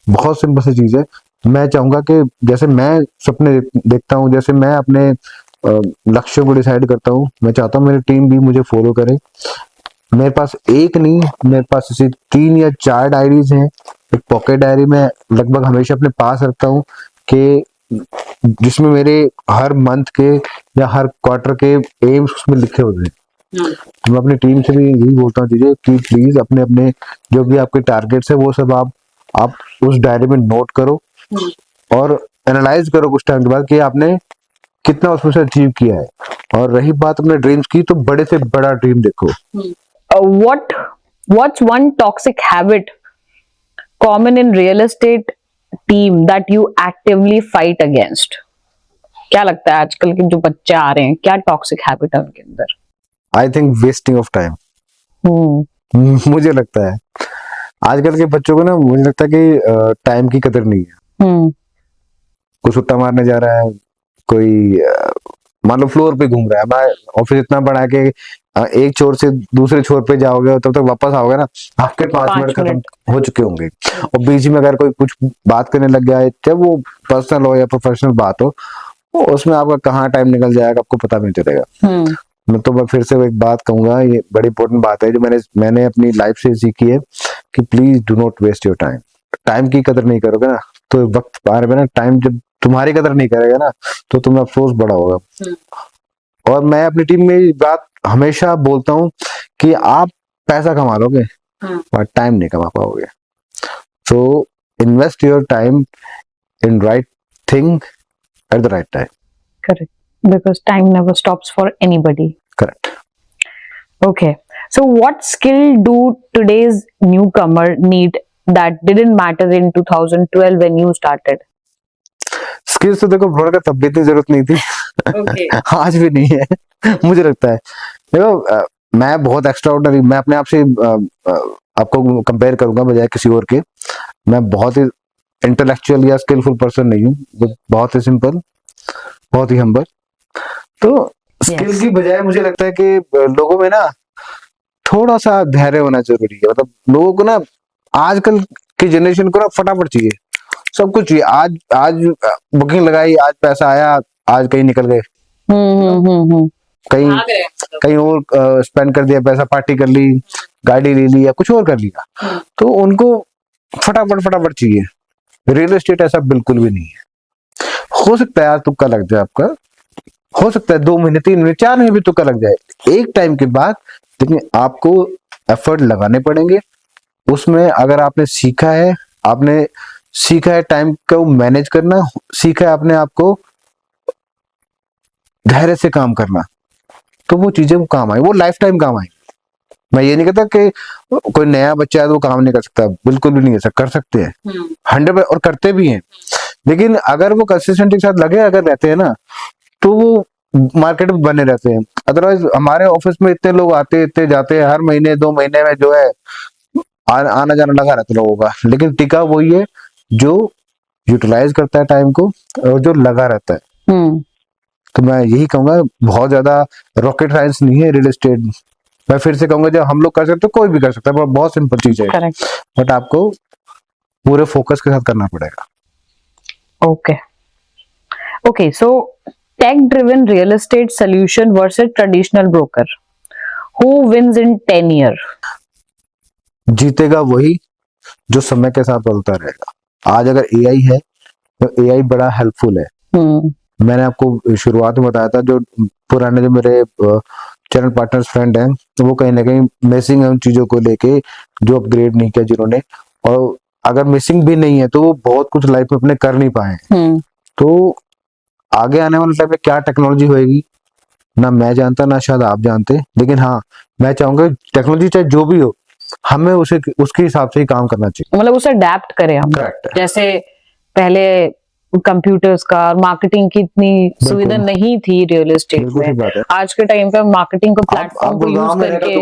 बहुत सिंपल सी चीज है। मैं चाहूंगा कि जैसे मैं सपने देखता हूँ, जैसे मैं अपने लक्ष्यों को डिसाइड करता हूँ, मैं चाहता हूँ मेरी टीम भी मुझे फॉलो करे। मेरे पास एक नहीं, मेरे पास ऐसी 3 या 4 डायरीज हैं एक पॉकेट डायरी में लगभग हमेशा अपने पास रखता हूँ कि जिसमें मेरे हर मंथ के या हर क्वार्टर के एम्स उसमें लिखे होते हैं। तो मैं अपनी टीम से भी यही बोलता हूँ चीजें कि प्लीज अपने अपने जो भी आपके टारगेट्स है वो सब आप उस डायरी में नोट करो और एनालाइज करो कुछ टाइम के बाद कि आपने कितना उसमें से अचीव किया है। और रही बात अपने ड्रीम्स की, तो बड़े से बड़ा ड्रीम देखो। What's one toxic habit common in real estate team that you actively fight against? क्या लगता है आजकल के जो बच्चे आ रहे हैं, क्या टॉक्सिक हैबिट है उनके अंदर? I think wasting of time. मुझे लगता है आजकल के बच्चों को ना, मुझे लगता है कि टाइम की कदर नहीं है। कोई सुट्टा मारने जा रहा है, कोई मान लो फ्लोर पे घूम रहा है। मैं ऑफिस इतना बड़ा है कि एक छोर से दूसरे छोर पे जाओगे तब तक वापस आओगे ना, आपके 5 मिनट खत्म हो चुके होंगे। और बीच में अगर कोई कुछ बात करने लग गया है, चाहे वो पर्सनल हो या प्रोफेशनल बात हो, उसमें आपका कहाँ टाइम निकल जाएगा आपको पता भी नहीं चलेगा। मैं फिर से एक बात कहूंगा, ये बड़ी इंपॉर्टेंट बात है जो मैंने अपनी लाइफ से सीखी है कि please do not waste your time. Time की कदर नहीं करोगे ना तो वक्त पार में ना, टाइम जब तुम्हारी कदर नहीं करेगा ना तो तुम्हें अफसोस बड़ा होगा। और मैं अपनी टीम में बात हमेशा बोलता हूँ कि आप पैसा कमा लोगे और टाइम नहीं कमा पाओगे। So invest your time in right thing at the right time. Correct. Because time never stops for anybody. Correct. Okay. So what skill do today's newcomer need that didn't matter in 2012 when you started? Skills तो देखो bro का तब भी इतनी जरूरत नहीं थी। Okay. आज भी नहीं है। मुझे लगता है देखो मैं बहुत एक्स्ट्राऑर्डिनरी, मैं अपने आप से आपको कंपेयर करूंगा बजाय किसी और के। मैं बहुत ही इंटेलेक्चुअल या स्किलफुल पर्सन नहीं हूँ, बहुत ही सिंपल, बहुत ही हम्बल। तो स्किल की बजाय मुझे लगता है कि लोगों में ना थोड़ा सा धैर्य होना जरूरी है। मतलब लोगों को ना आजकल की जनरेशन को ना फटाफट चाहिए, सब कुछ चाहिए। आज बुकिंग लगाई, आज पैसा आया, आज कहीं निकल गए, कहीं और स्पेंड कर दिया पैसा, पार्टी कर ली, गाड़ी ले ली या कुछ और कर लिया। तो उनको फटाफट चाहिए। रियल एस्टेट ऐसा बिल्कुल भी नहीं है। हो सकता है आज तुक्का लग जाए आपका, हो सकता है 2 महीने 3 महीने 4 महीने भी तुक्का लग जाए एक टाइम के बाद, लेकिन आपको एफर्ट लगाने पड़ेंगे उसमें। अगर आपने सीखा है टाइम को मैनेज करना, सीखा है आपने आपको धैर्य से काम करना, तो वो चीजें वो काम आए, वो लाइफ टाइम काम आए। मैं ये नहीं कहता कि कोई नया बच्चा है तो वो काम नहीं कर सकता, बिल्कुल भी नहीं है, कर सकते हैं 100% और करते भी हैं। लेकिन अगर वो कंसिस्टेंसी के साथ लगे अगर रहते हैं ना तो वो मार्केट में बने रहते हैं। अदरवाइज हमारे ऑफिस में इतने लोग आते इतने जाते हैं, हर महीने 2 महीने में जो है आना जाना लगा रहता है लोगों का, लेकिन टिका वही है जो यूटिलाइज करता है टाइम को और जो लगा रहता है। तो मैं यही कहूंगा, बहुत ज्यादा रॉकेट साइंस नहीं है रियल एस्टेट। मैं फिर से कहूंगा, जब हम लोग कर सकते कोई भी कर सकता है, बहुत सिंपल चीज है, बट आपको पूरे फोकस के साथ करना पड़ेगा। Okay, so tech-driven real estate solution versus traditional broker. Who wins in 10 years? जीतेगा वही जो समय के साथ बदलता रहेगा। आज अगर एआई है तो एआई बड़ा हेल्पफुल है। मैंने आपको शुरुआत में बताया था, जो पुराने जो मेरे चैनल पार्टनर्स फ्रेंड हैं, तो वो कहीं ना कहीं मिसिंग है उन चीजों को लेके जो अपग्रेड नहीं किया जिन्होंने, और अगर मिसिंग भी नहीं है तो वो बहुत कुछ लाइफ में अपने कर नहीं पाए। तो आगे आने वाले टाइम में क्या टेक्नोलॉजी होएगी ना मैं जानता, ना शायद आप जानते, लेकिन हाँ मैं चाहूंगा टेक्नोलॉजी चाहे जो भी हो, हमें उसके हिसाब से ही काम करना चाहिए। मतलब उसे अडेप्ट करें हम। जैसे पहले कंप्यूटर्स का मार्केटिंग की इतनी सुविधा नहीं थी रियल एस्टेट में, आज के टाइम पे मार्केटिंग को प्लेटफॉर्म को यूज करके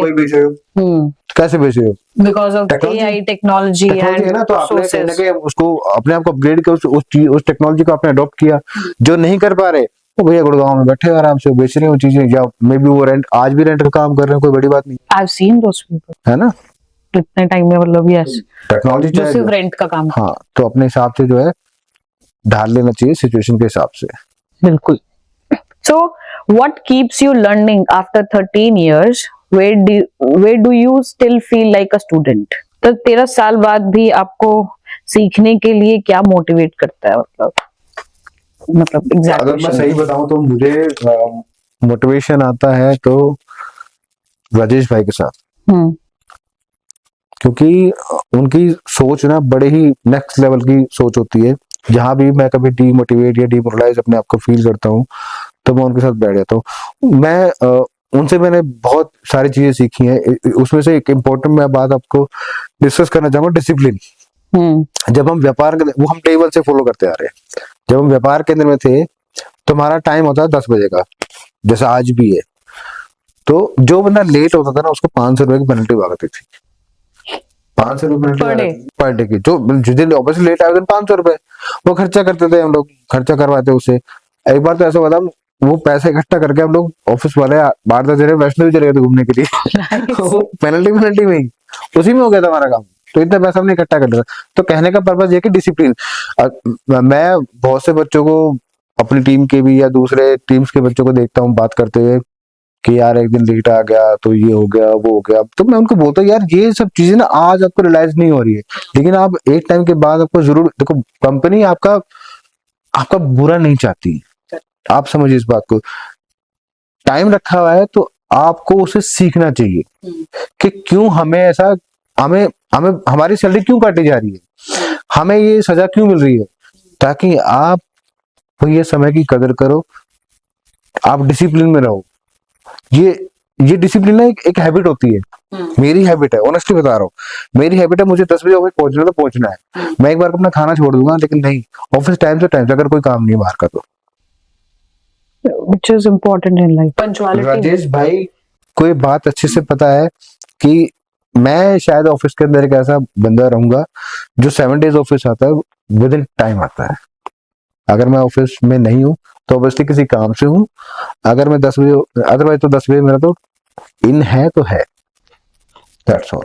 कैसे बेच रहे हो? बिकॉज ऑफ एआई टेक्नोलॉजी है ना, तो आपने कहीं ना कहीं उसको अपने आप को अपग्रेड कर उस टेक्नोलॉजी को आपने अडॉप्ट किया। जो नहीं कर पा रहे वो भैया गुड़गांव में बैठे आराम से बेच रहे हो चीजें, या मे बी वो रेंट आज भी रेंट का काम कर रहे हैं, कोई बड़ी बात नहीं। I have seen those people, है ना, इतने टाइम में, मतलब यस टेक्नोलॉजी जो सिर्फ रेंट का काम। हाँ, तो अपने हिसाब से जो है ढाल लेना चाहिए सिचुएशन के हिसाब से। बिल्कुल। So what keeps you learning after 13 years? Where do you still feel like a student? तो 13 साल बाद भी आपको सीखने के लिए क्या मोटिवेट करता है, मतलब अगर मैं एग्जैक्ट। सही बताऊं तो मुझे मोटिवेशन आता है तो राजेश भाई के साथ, हम्म। क्योंकि उनकी सोच ना बड़े ही नेक्स्ट लेवल की सोच होती है। जहां भी मैं कभी डीमोटिवेट या डीमोरलाइज अपने आप को फील करता हूँ तो मैं उनके साथ बैठ जाता हूँ। उनसे मैंने बहुत सारी चीजें सीखी हैं। उसमें से एक इम्पोर्टेंट मैं बात आपको डिस्कस करना चाहूंगा, डिसिप्लिन। जब हम व्यापार के, वो हम टेबल से फॉलो करते आ रहे हैं। जब हम व्यापार केंद्र में थे तो हमारा टाइम होता है 10 बजे का, जैसा आज भी है। तो जो बंदा लेट होता था ना उसको 500 रुपए की पेनल्टी भागती थी। 500 रुपए Per day? पर डे की। जो जिस दिन ऑब्वियसली लेट आए 500 रुपए वो खर्चा करते थे, हम लोग खर्चा करवाते उसे। एक बार तो ऐसा हुआ था, वो पैसे इकट्ठा करके हम लोग ऑफिस वाले 8-10 जने वैष्णो चले गए थे घूमने के लिए। पेनल्टी में ही उसी में हो गया था हमारा काम। तो इतना पैसा हमने इकट्ठा कर लिया था। तो कहने का पर्पज ये कि डिसिप्लिन। मैं बहुत से बच्चों को अपनी टीम के भी या दूसरे टीम्स के बच्चों को देखता हूँ बात करते हुए कि यार एक दिन लेट आ गया तो ये हो गया वो हो गया। तो मैं उनको बोलता हूँ यार ये सब चीजें ना आज आपको रियलाइज नहीं हो रही है, लेकिन आप एक टाइम के बाद आपको जरूर देखो। कंपनी आपका आपका बुरा नहीं चाहती, आप समझिए इस बात को। टाइम रखा हुआ है तो आपको उसे सीखना चाहिए कि क्यों हमें ऐसा, हमें हमें हमारी सैलरी क्यों काटी जा रही है, हमें ये सजा क्यों मिल रही है, ताकि आप ये समय की कदर करो, आप डिसिप्लिन में रहो। ये डिसिप्लिन ना एक हैबिट होती है। मेरी हैबिट है, ऑनेस्टली बता रहा हूँ, मेरी हैबिट है। मुझे 10 बजे ऑफिस पहुंचना तो पहुंचना है। मैं एक बार अपना खाना छोड़ दूंगा, लेकिन नहीं, ऑफिस टाइम से अगर कोई काम नहीं है बाहर का तो। which is important in life, punctuality। Rajesh भाई को ये बात अच्छे से पता है कि मैं शायद ऑफिस के अंदर एक ऐसा बंदा रहूंगा जो 7 डेज ऑफिस आता है, विद इन टाइम आता है। अगर मैं ऑफिस में नहीं हूँ तो ऑब्वियसली किसी काम से हूँ। अगर मैं 10 बजे, अदरवाइज तो 10 बजे मेरा तो इन है तो है। That's all.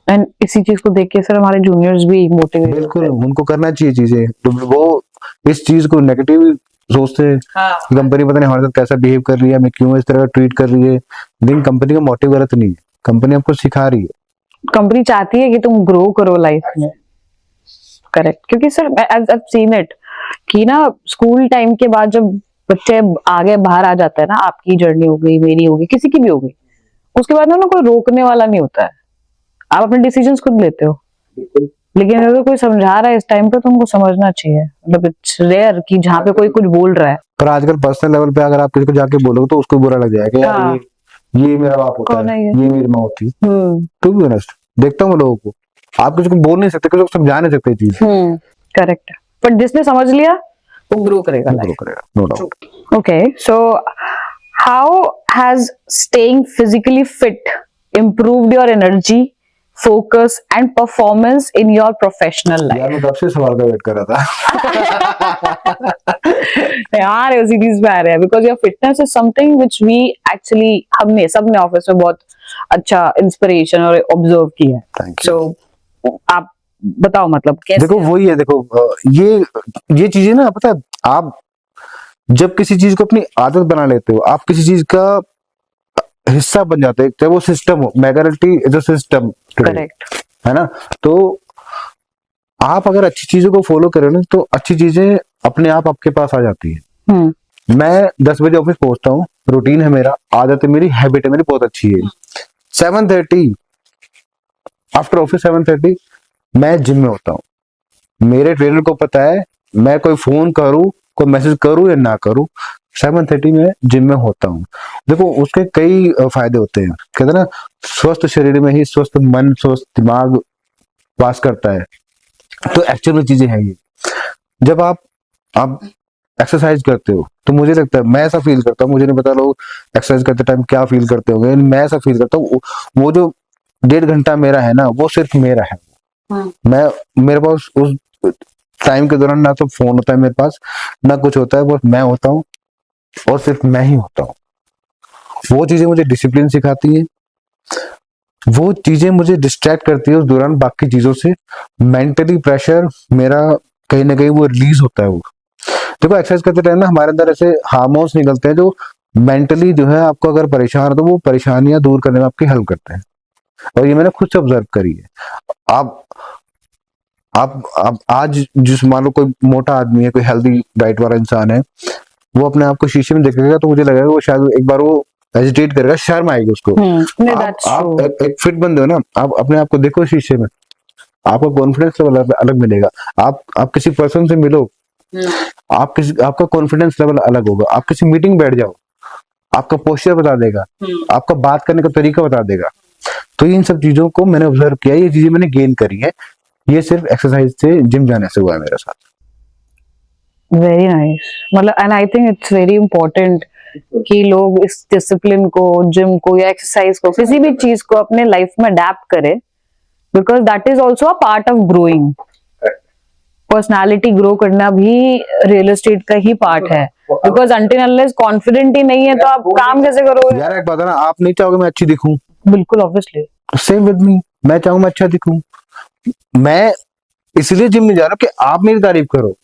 एंड इसी चीज को देख के सर हमारे जूनियर्स भी मोटिवेट बिल्कुल, उनको करना चाहिए चीजें। तो वो इस चीज को नेगेटिव सोचते हैं कि कंपनी पता नहीं हमारे साथ कैसा बिहेव कर रही है, हमें क्यों इस तरह ट्रीट कर रही है। लेकिन कंपनी का मोटिव गलत नहीं है, कंपनी आपको सिखा रही है। कंपनी चाहती है कि तुम ग्रो करो लाइफ में। करेक्ट, क्योंकि सर आई सीन इट कि ना स्कूल टाइम के बाद जब बच्चे आगे बाहर आ जाते हैं ना, आपकी जर्नी हो गई, मेरी हो गई, किसी की भी हो गई, उसके बाद ना कोई रोकने वाला नहीं होता है। आप अपने डिसीजंस खुद लेते हो। लेकिन अगर कोई समझा रहा है इस टाइम पे तो उनको समझना चाहिए। मतलब इट्स रेयर कि जहाँ पे कोई कुछ बोल रहा है। पर आजकल पर्सनल लेवल पे अगर आप किसी को जाके बोलोगे तो उसको बुरा लग जाएगा, यार ये मेरा बाप होता है, ये मेरी माँ होती। टू बी ऑनेस्ट, देखता हूँ लोगों को, आप किसी को बोल नहीं सकते, किसी को समझा नहीं सकते चीज। करेक्ट, पर जिसने समझ लिया वो ग्रो करेगा, no doubt. Okay, so how has staying physically fit improved your energy, focus and performance in your professional life? यार मैं कब से सवाल का वेट कर रहा था। यार उसी चीज पे आ रहे हैं, because your fitness is something which we actually हमने सबने ऑफिस में बहुत अच्छा इंस्पिरेशन और ऑब्जर्व किया है। So आप बताओ मतलब कैसे? देखो वही है, देखो ये चीजें ना, पता है, आप जब किसी चीज को अपनी आदत बना लेते हो, आप किसी चीज का हिस्सा बन जाते हैं, चाहे वो सिस्टम हो। Majority is a system, correct है ना। तो आप अगर अच्छी चीजों को फॉलो करें ना तो अच्छी चीजें अपने आप आपके पास आ जाती है। मैं 10 बजे ऑफिस पहुंचता हूँ, रूटीन है मेरा, आदत है मेरी, हैबिट है मेरी, बहुत अच्छी है। 7:30 आफ्टर ऑफिस 7:30 मैं जिम में होता हूँ। मेरे ट्रेनर को पता है, मैं कोई फोन करूँ, कोई मैसेज करूँ या ना करूँ, 7:30 में जिम में होता हूँ। देखो उसके कई फायदे होते हैं। कहते हैं ना, स्वस्थ शरीर में ही स्वस्थ मन, स्वस्थ दिमाग वास करता है। तो एक्चुअल में चीजें हैं ये। जब आप एक्सरसाइज करते हो तो मुझे लगता है, मैं ऐसा फील करता हूँ, मुझे नहीं पता लोग एक्सरसाइज करते टाइम क्या फील करते होंगे, मैं ऐसा फील करता हूँ वो जो 1.5 घंटा मेरा है ना, वो सिर्फ मेरा है। मेरे पास उस टाइम के दौरान ना तो फोन होता है मेरे पास, ना कुछ होता है, बस मैं होता हूँ और सिर्फ मैं ही होता हूँ। वो चीजें मुझे डिसिप्लिन सिखाती है, वो चीजें मुझे डिस्ट्रैक्ट करती है उस दौरान बाकी चीजों से। मेंटली प्रेशर मेरा कहीं ना कहीं वो रिलीज होता है। वो देखो एक्सरसाइज करते टाइम ना हमारे अंदर ऐसे हार्मोन्स निकलते हैं जो मेंटली जो है आपको अगर परेशान हो तो वो परेशानियां दूर करने में आपकी हेल्प करते हैं। और ये मैंने खुद से ऑब्जर्व करी है। आप आप आज जिस मान लो कोई मोटा आदमी है, कोई हेल्दी डाइट वाला इंसान है, वो अपने आप को शीशे में देखेगा तो मुझे लगेगा वो शायद एक बार वो हेजिटेट करेगा, शर्म आएगी उसको। नहीं, that's आप true. एक फिट बंदे हो ना, आप अपने आप को देखो शीशे में, आपका कॉन्फिडेंस लेवल अलग मिलेगा। आप किसी पर्सन से मिलो, आपका कॉन्फिडेंस लेवल अलग होगा। आप किसी मीटिंग बैठ जाओ, आपका पोस्चर बता देगा, आपका बात करने का तरीका बता देगा। तो इन सब चीजों को मैंने ऑब्जर्व किया, ये चीजें मैंने गेन करी है, ये सिर्फ एक्सरसाइज से, जिम जाने से हुआ है मेरे साथ। Very nice. मतलब and I think it's very important कि लोग इस डिसिप्लिन को, जिम को या एक्सरसाइज को, किसी भी चीज को अपने लाइफ में अडेप्ट करें, because that is also a part of growing. Personality grow करना भी रियल एस्टेट का ही पार्ट है, बिकॉज अनटिल अनलेस कॉन्फिडेंट ही नहीं है तो आप काम कैसे करोगे? यार एक बात है ना, आप नहीं चाहोगे मैं अच्छी दिखूं, बिल्कुल, ऑब्वियसली। सेम विद मी, मैं चाहूँ मैं अच्छा दिखूं। मैं इसलिए जिम नहीं जा रहा हूँ कि आप मेरी तारीफ करो,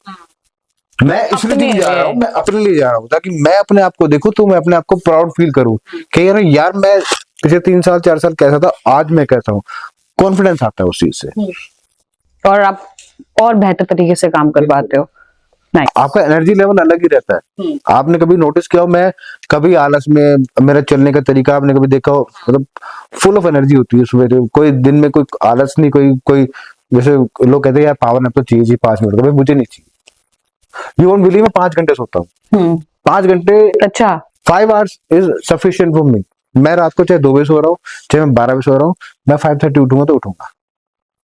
मैं इसलिए जिम जा रहा हूँ, मैं अपने लिए जा रहा हूँ, ताकि मैं अपने आप को देखूं तो मैं अपने आप को प्राउड फील करूं कि यार मैं पिछले 3 साल 4 साल कैसा था, आज मैं कैसा हूँ। कॉन्फिडेंस आता है उस चीज से, और आप और बेहतर तरीके से काम कर पाते हो। Nice. आपका एनर्जी लेवल अलग ही रहता है। आपने कभी नोटिस किया हो, मैं कभी आलस में, मेरा चलने का तरीका आपने कभी देखा हो, मतलब फुल ऑफ एनर्जी होती है सुबह। तो कोई दिन में कोई आलस नहीं, कोई जैसे लोग कहते हैं यार पावर नैप तो चाहिए 5 मिनट का, भाई मुझे नहीं चाहिए। यू वोंट बिलीव, मैं 5 घंटे सोता हूँ। 5 घंटे, अच्छा। 5 hours is sufficient for me. मैं रात को चाहे 2 बजे सो रहा हूँ, चाहे मैं 12 बजे सो रहा हूँ, मैं 5:30 उठूंगा तो उठूंगा,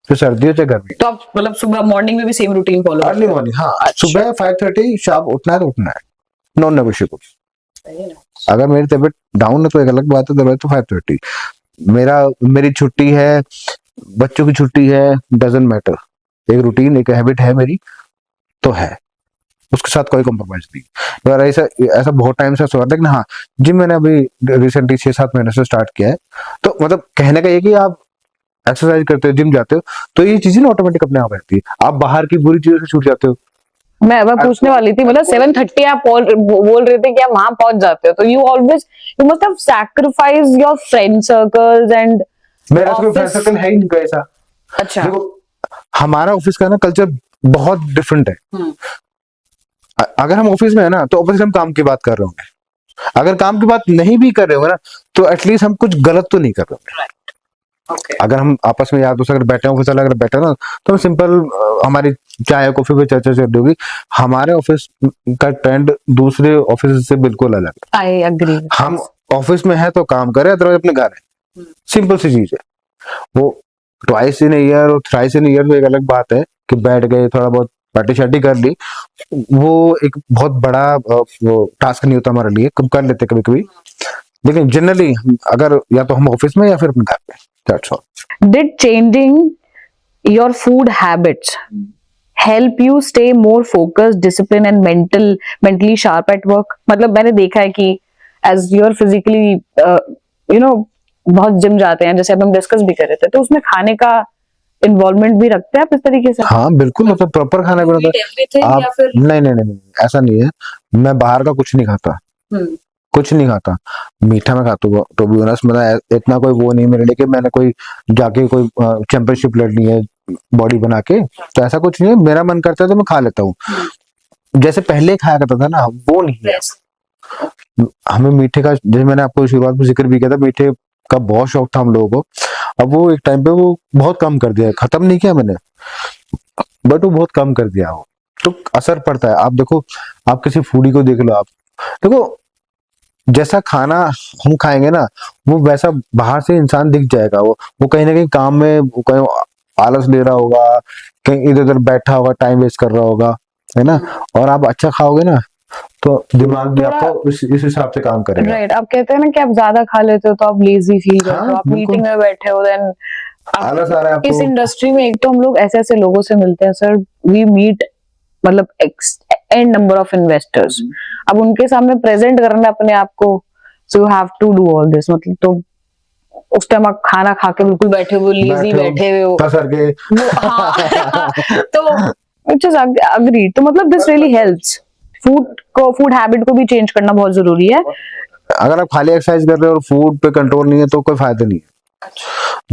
फिर सर्दी हो चाहे गर्मी। तो आप मतलब सुबह मॉर्निंग में भी सेम रूटीन फॉलो करते हो? अर्ली मॉर्निंग, हाँ। अच्छा। सुबह 5:30, शाम उठना है तो उठना है, नॉन नेगोशिएबल। अगर मेरी तबीयत डाउन है तो एक अलग बात है, तबीयत तो 5:30। मेरी छुट्टी है, बच्चों की छुट्टी है, डजंट मैटर, एक रूटीन, एक हैबिट है मेरी तो है, उसके साथ कोई कॉम्प्रोमाइज नहीं। यार ऐसा बहुत टाइम से सोचा, लेकिन हाँ जिम मैंने अभी रिसेंटली 6-7 महीने से स्टार्ट किया है। तो मतलब कहने का ये कि आप एक्सरसाइज करते हो, जिम जाते हो, तो ये चीजें ना ऑटोमेटिक अपने आप रहती है, आप बाहर की बुरी चीजों से छूट जाते हो। मैं पूछने वाली थी, मतलब 7:30 आप बोल रहे थे कि आप वहां पहुंच जाते हो, तो you must have sacrifice your friend circles and मेरा कोई फ्रेंड सर्कल है ही नहीं ऐसा। अच्छा। देखो हमारा ऑफिस का ना कल्चर बहुत डिफरेंट है। अगर हम ऑफिस में है ना, तो ऑफिस हम काम की बात कर रहे होंगे, अगर काम की बात नहीं भी कर रहे होंगे ना, तो एटलीस्ट हम कुछ गलत तो नहीं कर रहे होंगे। Okay. अगर हम आपस में यार दोस्त अगर बैठे ऑफिस वाले अगर बैठे ना, तो हम सिंपल हमारी चाय कॉफी पे चर्चा चल रही होगी। हमारे ऑफिस का ट्रेंड दूसरे ऑफिस से बिल्कुल अलग है। I agree. हम ऑफिस में है तो काम करें, अदरवाइज अपने घर है, सिंपल सी चीज है। वो ट्वाइस इन ईयर और थ्राइस इन ईयर तो एक अलग बात है कि बैठ गए थोड़ा बहुत पार्टी शार्टी कर ली, वो एक बहुत बड़ा वो टास्क नहीं होता हमारे लिए, कम कर लेते कभी कभी, लेकिन जनरली अगर या तो हम ऑफिस में या फिर अपने घर पे, that's all. Did changing your food habits help you stay more focused, disciplined and mentally sharp at work? मतलब मैंने देखा है कि as you're physically बहुत जिम जाते हैं, जैसे अब हम डिस्कस भी कर रहे थे, तो उसमें खाने का इन्वॉल्वमेंट भी रखते हैं आप इस तरीके से? हाँ बिल्कुल, मतलब प्रॉपर खाना पीना था आप, नहीं, ऐसा नहीं है। मैं बाहर का कुछ नहीं खाता, कुछ नहीं खाता। मीठा में खाता हूँ तो भी ऑनेस्ट, मतलब इतना कोई वो नहीं मेरे लिए कि मैंने कोई जाके कोई चैंपियनशिप लड़नी है बॉडी बना के, तो ऐसा कुछ नहीं है। मेरा मन करता है तो मैं खा लेता हूँ, जैसे पहले खाया करता था ना, वो नहीं है। हमें मीठे का, जैसे मैंने आपको शुरुआत में जिक्र भी किया था, मीठे का बहुत शौक था हम लोगों को। अब वो एक टाइम पे वो बहुत कम कर दिया, खत्म नहीं किया मैंने, बट वो बहुत कम कर दिया। वो तो असर पड़ता है। आप देखो, आप किसी फूडी को देख लो, आप देखो जैसा खाना हम खाएंगे ना, वो वैसा बाहर से इंसान दिख जाएगा। वो कहीं ना कहीं काम में, वो कहीं आलस ले रहा होगा, कहीं इधर उधर बैठा होगा, टाइम वेस्ट कर रहा होगा, है ना। और आप अच्छा खाओगे ना, तो दिमाग भी आपको इस हिसाब से काम करेगा। राइट। आप कहते हैं ना कि आप ज्यादा खा लेते हो तो आप लेजी फील करते हो, आप मीटिंग में बैठे हो, देन आलस आ रहा है आपको। इस इंडस्ट्री में एक तो हम लोग ऐसे ऐसे लोगों से मिलते हैं सर, वी मीट मतलब एंड नंबर ऑफ इन्वेस्टर्स। अब उनके सामने प्रेजेंट करना है अपने आप को, so you have to do all this. मतलब तो उस टाइम आप खाना खा के बिल्कुल बैठे हुए, लेजी बैठे हुए हो, तो व्हिच इज अग्री। तो मतलब this really helps. Food habit को भी चेंज करना बहुत जरूरी है। अगर आप खाली एक्सरसाइज कर रहे हो और फूड पे कंट्रोल नहीं है तो कोई फायदा नहीं है।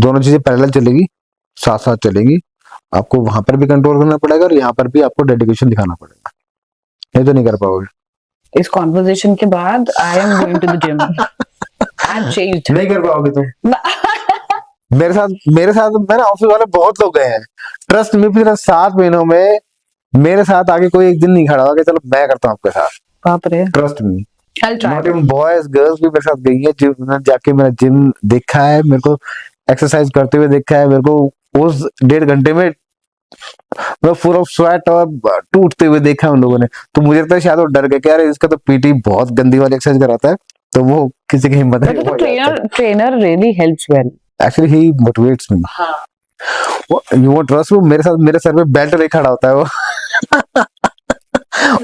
दोनों चीजें पैरेलल चलेगी, साथ साथ चलेंगी, आपको वहां पर भी कंट्रोल करना पड़ेगा और यहाँ पर भी आपको डेडिकेशन दिखाना पड़ेगा, नहीं तो नहीं कर पाओगे। इस कॉन्वर्सेशन के बाद I am going to the gym. I am changed. नहीं कर पाओगे तुम। मेरे साथ मेरे ऑफिस वाले बहुत लोग गए हैं, ट्रस्ट में, पिछले 7 महीनों में मेरे साथ आगे कोई एक दिन नहीं खड़ा हुआ कि चलो मैं करता हूँ आपके साथ। बाप रे। Trust me, I'll try. Not even boys, girls भी मेरे साथ गई है, जिम जाके मेरा जिम देखा है, मेरे को एक्सरसाइज करते हुए देखा है, मेरे को उस 1.5 घंटे में मैं फुल ऑफ स्वेट और टूटते हुए देखा है उन लोगों ने। तो मुझे लगता है शायद वो डर गए कि यार इसका तो पीटी बहुत गंदी वाली एक्सरसाइज कराता है, तो वो किसी की हिम्मत नहीं हो जाती। Trainer really helps well. Actually he motivates me. You won't trust, वो मेरे सर पे बेल्ट नहीं खड़ा होता है वो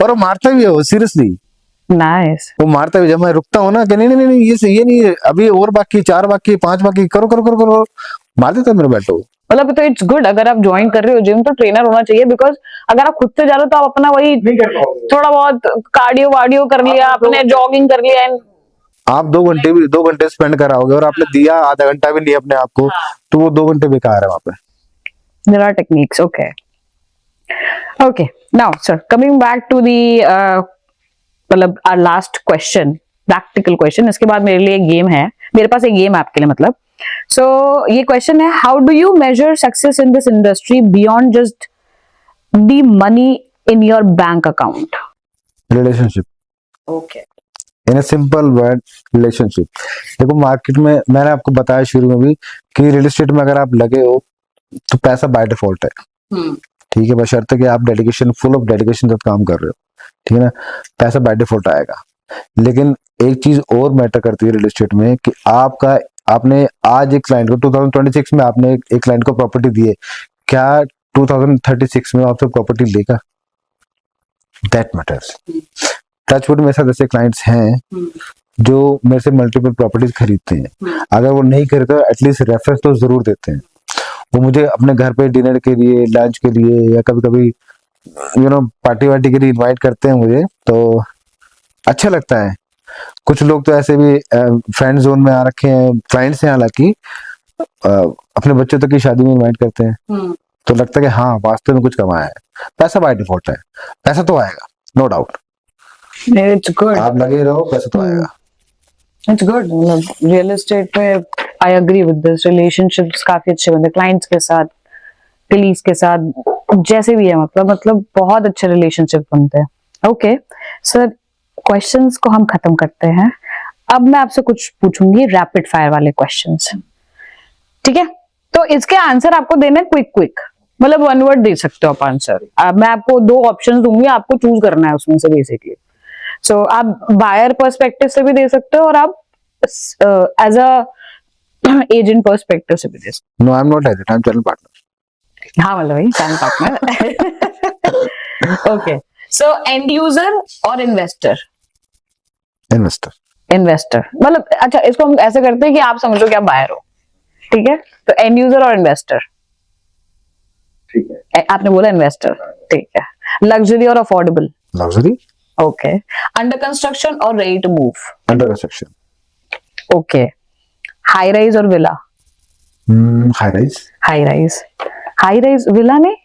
और वो मारता भी है, वो सीरियसली Nice. वो मारता भी, जब मैं रुकता हूँ ना कि नहीं नहीं नहीं ये सही है, नहीं है, अभी और बाकी 4 बाकी 5 बाकी, करो करो करो करो, मार देता है मेरे बेल्ट वो। मतलब तो इट्स गुड, अगर आप ज्वाइन कर रहे हो जिम तो ट्रेनर होना चाहिए, बिकॉज अगर आप खुद से जा रहे हो तो आप अपना वही थोड़ा बहुत कार्डियो वार्डियो कर लिया, आपने जॉगिंग कर लिया, एंड आप 2 घंटे स्पेंड कराओगे और आपने दिया आधा घंटा भी नहीं अपने आप को, तो वो 2 घंटे बेकार है वहां पे। there are techniques. Okay, now sir, coming back to the मतलब our last question, practical question. इसके बाद मेरे लिए एक गेम है, मेरे पास एक गेम है आपके लिए, मतलब so ये question है, how do you measure success in this industry beyond just the money in your bank account? Relationship, Okay. In a simple word, relationship. देखो मार्केट में मैंने आपको बताया शुरू में भी कि रियल एस्टेट में अगर आप लगे हो तो पैसा बाय डिफॉल्ट है, ठीक है, बशर्ते कि आप डेडिकेशन, फुल ऑफ डेडिकेशन तक काम कर रहे हो, ठीक है ना, पैसा बाय डिफॉल्ट आएगा। लेकिन एक चीज और मैटर करती है रियल एस्टेट में कि आपने आज एक क्लाइंट को 2026 में आपने एक क्लाइंट को प्रॉपर्टी दी है, क्या 2036 में आपसे प्रॉपर्टी लेगा? That matters. टचवुड मेरे साथ ऐसे क्लाइंट्स हैं जो मेरे से मल्टीपल प्रॉपर्टीज खरीदते हैं, अगर वो नहीं खरीदते तो एटलीस्ट रेफरेंस तो जरूर देते हैं। वो मुझे अपने घर पे डिनर के लिए, लंच के लिए, या कभी कभी पार्टी वार्टी के लिए इनवाइट करते हैं मुझे, तो अच्छा लगता है। कुछ लोग तो ऐसे भी फ्रेंड जोन में आ रखे हैं, क्लाइंट्स हैं हालांकि, अपने बच्चों तक की शादी में इनवाइट करते हैं, तो लगता है कि हाँ वास्तव में कुछ कमाया है। पैसा बाय डिफॉल्ट है, पैसा तो आएगा, नो डाउट। It's good. आप लगे रहो, पैसा तो आएगा। It's good. मतलब रियल एस्टेट में I agree with this. Relationships काफी अच्छे बनते हैं क्लाइंट्स के साथ, कलीग्स के साथ, जैसे भी है, मतलब बहुत अच्छे रिलेशनशिप बनते हैं। ओके सर, क्वेश्चंस को हम खत्म करते हैं। अब मैं आपसे कुछ पूछूंगी रैपिड फायर वाले क्वेश्चंस, ठीक है? तो इसके आंसर आपको देने क्विक, मतलब 1 वर्ड दे सकते हो आप आंसर। मैं आपको 2 ऑप्शंस दूंगी, आपको चूज करना है उसमें से बेसिकली। सो आप बायर पर्सपेक्टिव से भी दे सकते हो और आप एज अ एजेंट पर्सपेक्टिव से भी दे सकते no, I am not agent, I am channel partner. हो। हाँ मतलब वही channel partner. Okay, so end user और इन्वेस्टर? इन्वेस्टर मतलब, अच्छा इसको हम ऐसे करते हैं कि आप समझो कि आप बायर हो, ठीक है? तो एंड यूजर और इन्वेस्टर, ठीक है, आपने बोला इन्वेस्टर, ठीक है। लग्जरी और affordable? Luxury. Okay. Under construction और ready to move? Under construction. Okay. High rise और villa? High rise. High rise villa नहीं,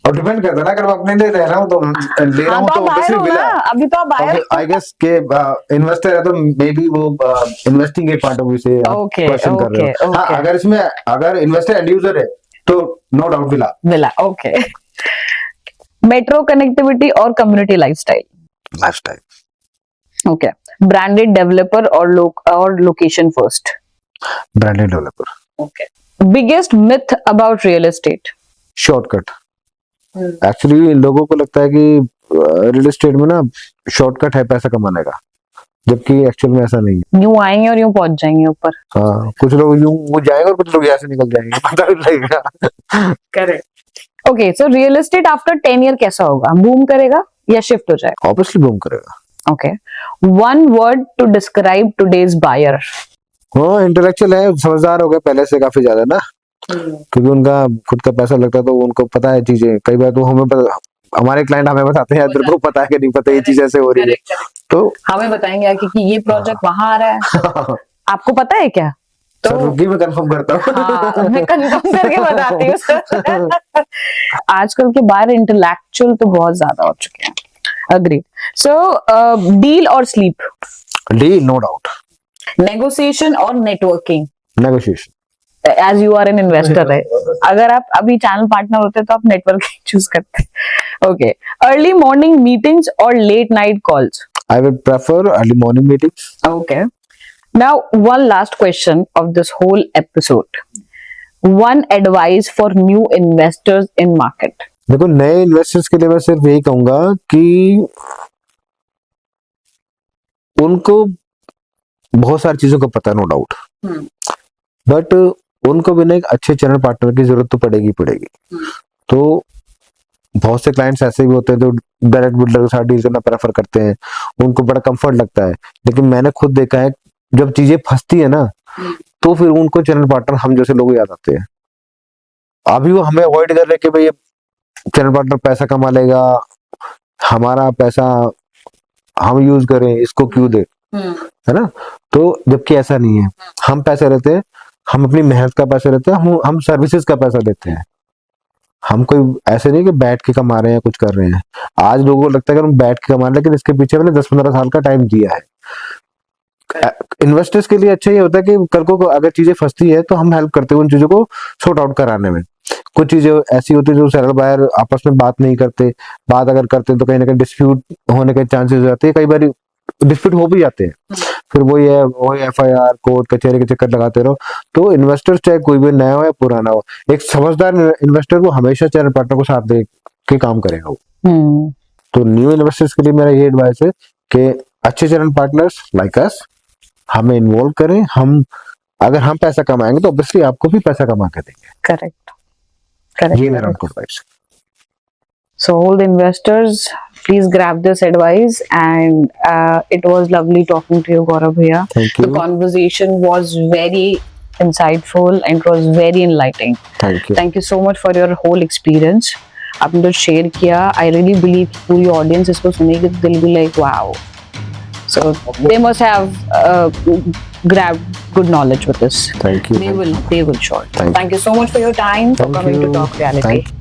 और डिपेंड करता है ना, अगर मैं अपने लिए रह रहा हूं तो ले रहा हूं तो ऑब्वियसली विला। अभी तो आप बायर हो। आई गेस के इन्वेस्टर है तो मे बी वो इन्वेस्टिंग के पॉइंट ऑफ व्यू से क्वेश्चन कर रहे हो। हाँ, अगर इसमें अगर इन्वेस्टर एंड यूजर है तो no doubt villa. Okay. Metro connectivity और community lifestyle? Okay. Branded developer और location first? Branded developer. Okay. Biggest myth about real estate? Shortcut. Actually लोगों को लगता है कि रियल एस्टेट में ना शॉर्टकट है पैसा कमाने का, जबकि एक्चुअल में ऐसा नहीं है। यूं आएंगे और यूं पहुंच जाएंगे ऊपर। हाँ, कुछ लोग यूं वो जाएंगे और कुछ लोग यहाँ से निकल जाएंगे, पता नहीं लगेगा। Correct. Okay, so real estate after 10 year कैसा होगा? बूम करेगा या शिफ्ट हो जाएगा? ऑब्वियसली बूम करेगा। Okay. 1 word to describe today's buyer? वो इंटेलेक्चुअल है, समझदार हो गए पहले से काफी ज्यादा ना, क्योंकि उनका खुद का पैसा लगता है तो उनको पता है चीजें। कई बार तो हमारे क्लाइंट हमें बताते हैं, तेरे को पता है कि नहीं पता ये चीज ऐसे हो रही है, तो हमें बताएंगे कि ये प्रोजेक्ट वहां आ रहा है, आपको पता है क्या? सर रुकिए मैं कंफर्म करता हूँ। हाँ, मैं कंफर्म करके बताती हूँ सर। आजकल के बाहर इंटेलेक्चुअल तो बहुत ज्यादा हो चुके हैं। अग्री। सो डील और स्लीप, डी नो डाउट, नेगोशिएशन और networking, negotiation. As you are an investor है, अगर आप अभी चैनल पार्टनर होते तो आप नेटवर्किंग चूज करते। ओके, अर्ली मॉर्निंग मीटिंग्स और late night calls. I would prefer early morning meetings. Okay. Now, one last question of this whole episode. One advice for new investors in market. देखो नए investors के लिए मैं सिर्फ यही कहूंगा कि उनको बहुत सारी चीजों का पता, नो डाउट, बट उनको भी ना एक अच्छे चैनल पार्टनर की जरूरत तो पड़ेगी। तो बहुत से क्लाइंट्स ऐसे भी होते हैं जो डायरेक्ट बिल्डर के साथ डील करना प्रेफर करते हैं, उनको बड़ा कंफर्ट लगता है, लेकिन मैंने खुद देखा है जब चीजें फंसती है ना तो फिर उनको चैनल पार्टनर हम जैसे लोग याद आते हैं। अभी वो हमें अवॉइड कर रहे हैं कि भाई ये चैनल पार्टनर पैसा कमा लेगा, हमारा पैसा हम यूज करें, इसको क्यों दे, है ना। तो जबकि ऐसा नहीं है, हम पैसे लेते हैं, हम अपनी मेहनत का पैसा लेते हैं, हम सर्विसेज का पैसा देते हैं। हम कोई ऐसे नहीं कि बैठ के कमा रहे हैं, कुछ कर रहे हैं। आज लोगों को लगता है कि हम बैठ के कमा रहे हैं, लेकिन इसके पीछे मैंने 10-15 साल का टाइम दिया है। इन्वेस्टर्स के लिए अच्छा ये होता है कि कल को अगर चीजें फंसती है तो हम हेल्प करते हैं उन चीजों को सॉर्ट आउट कराने में। कुछ चीजें ऐसी होती है जो सेलर बायर आपस में बात नहीं करते, बात अगर करते हैं तो कहीं ना कहीं डिस्प्यूट होने के चांसेस हो जाते हैं, कई बार डिस्प्यूट हो भी जाते हैं, फिर वही FIR कोर्ट कचहरी के चक्कर लगाते रहो। तो इन्वेस्टर्स चाहे कोई भी नया हो या पुराना हो, एक समझदार इन्वेस्टर को हमेशा चैनल पार्टनर को साथ दे के काम करेगा वो। तो न्यू इन्वेस्टर्स के लिए मेरा ये एडवाइस है कि अच्छे चैनल पार्टनर्स लाइक अस हमें इन्वॉल्व करें। हम अगर हम पैसा कमाएंगे तो ऑब्वियसली आपको भी पैसा कमा के देंगे। करेक्ट। ये मेरा advice. So all the investors, please grab this advice, and it was lovely talking to you, Gaurav bhaiya. Thank you. The conversation was very insightful and it was very enlightening. Thank you. Thank you so much for your whole experience. आपने तो share किया। I really believe पूरी audience इसको सुनेगी तो they'll be like wow. So they must have grabbed good knowledge with this. Thank you. They will sure. Thank Thank you so much for your time, for Thank coming you. to Talk Reality. Thank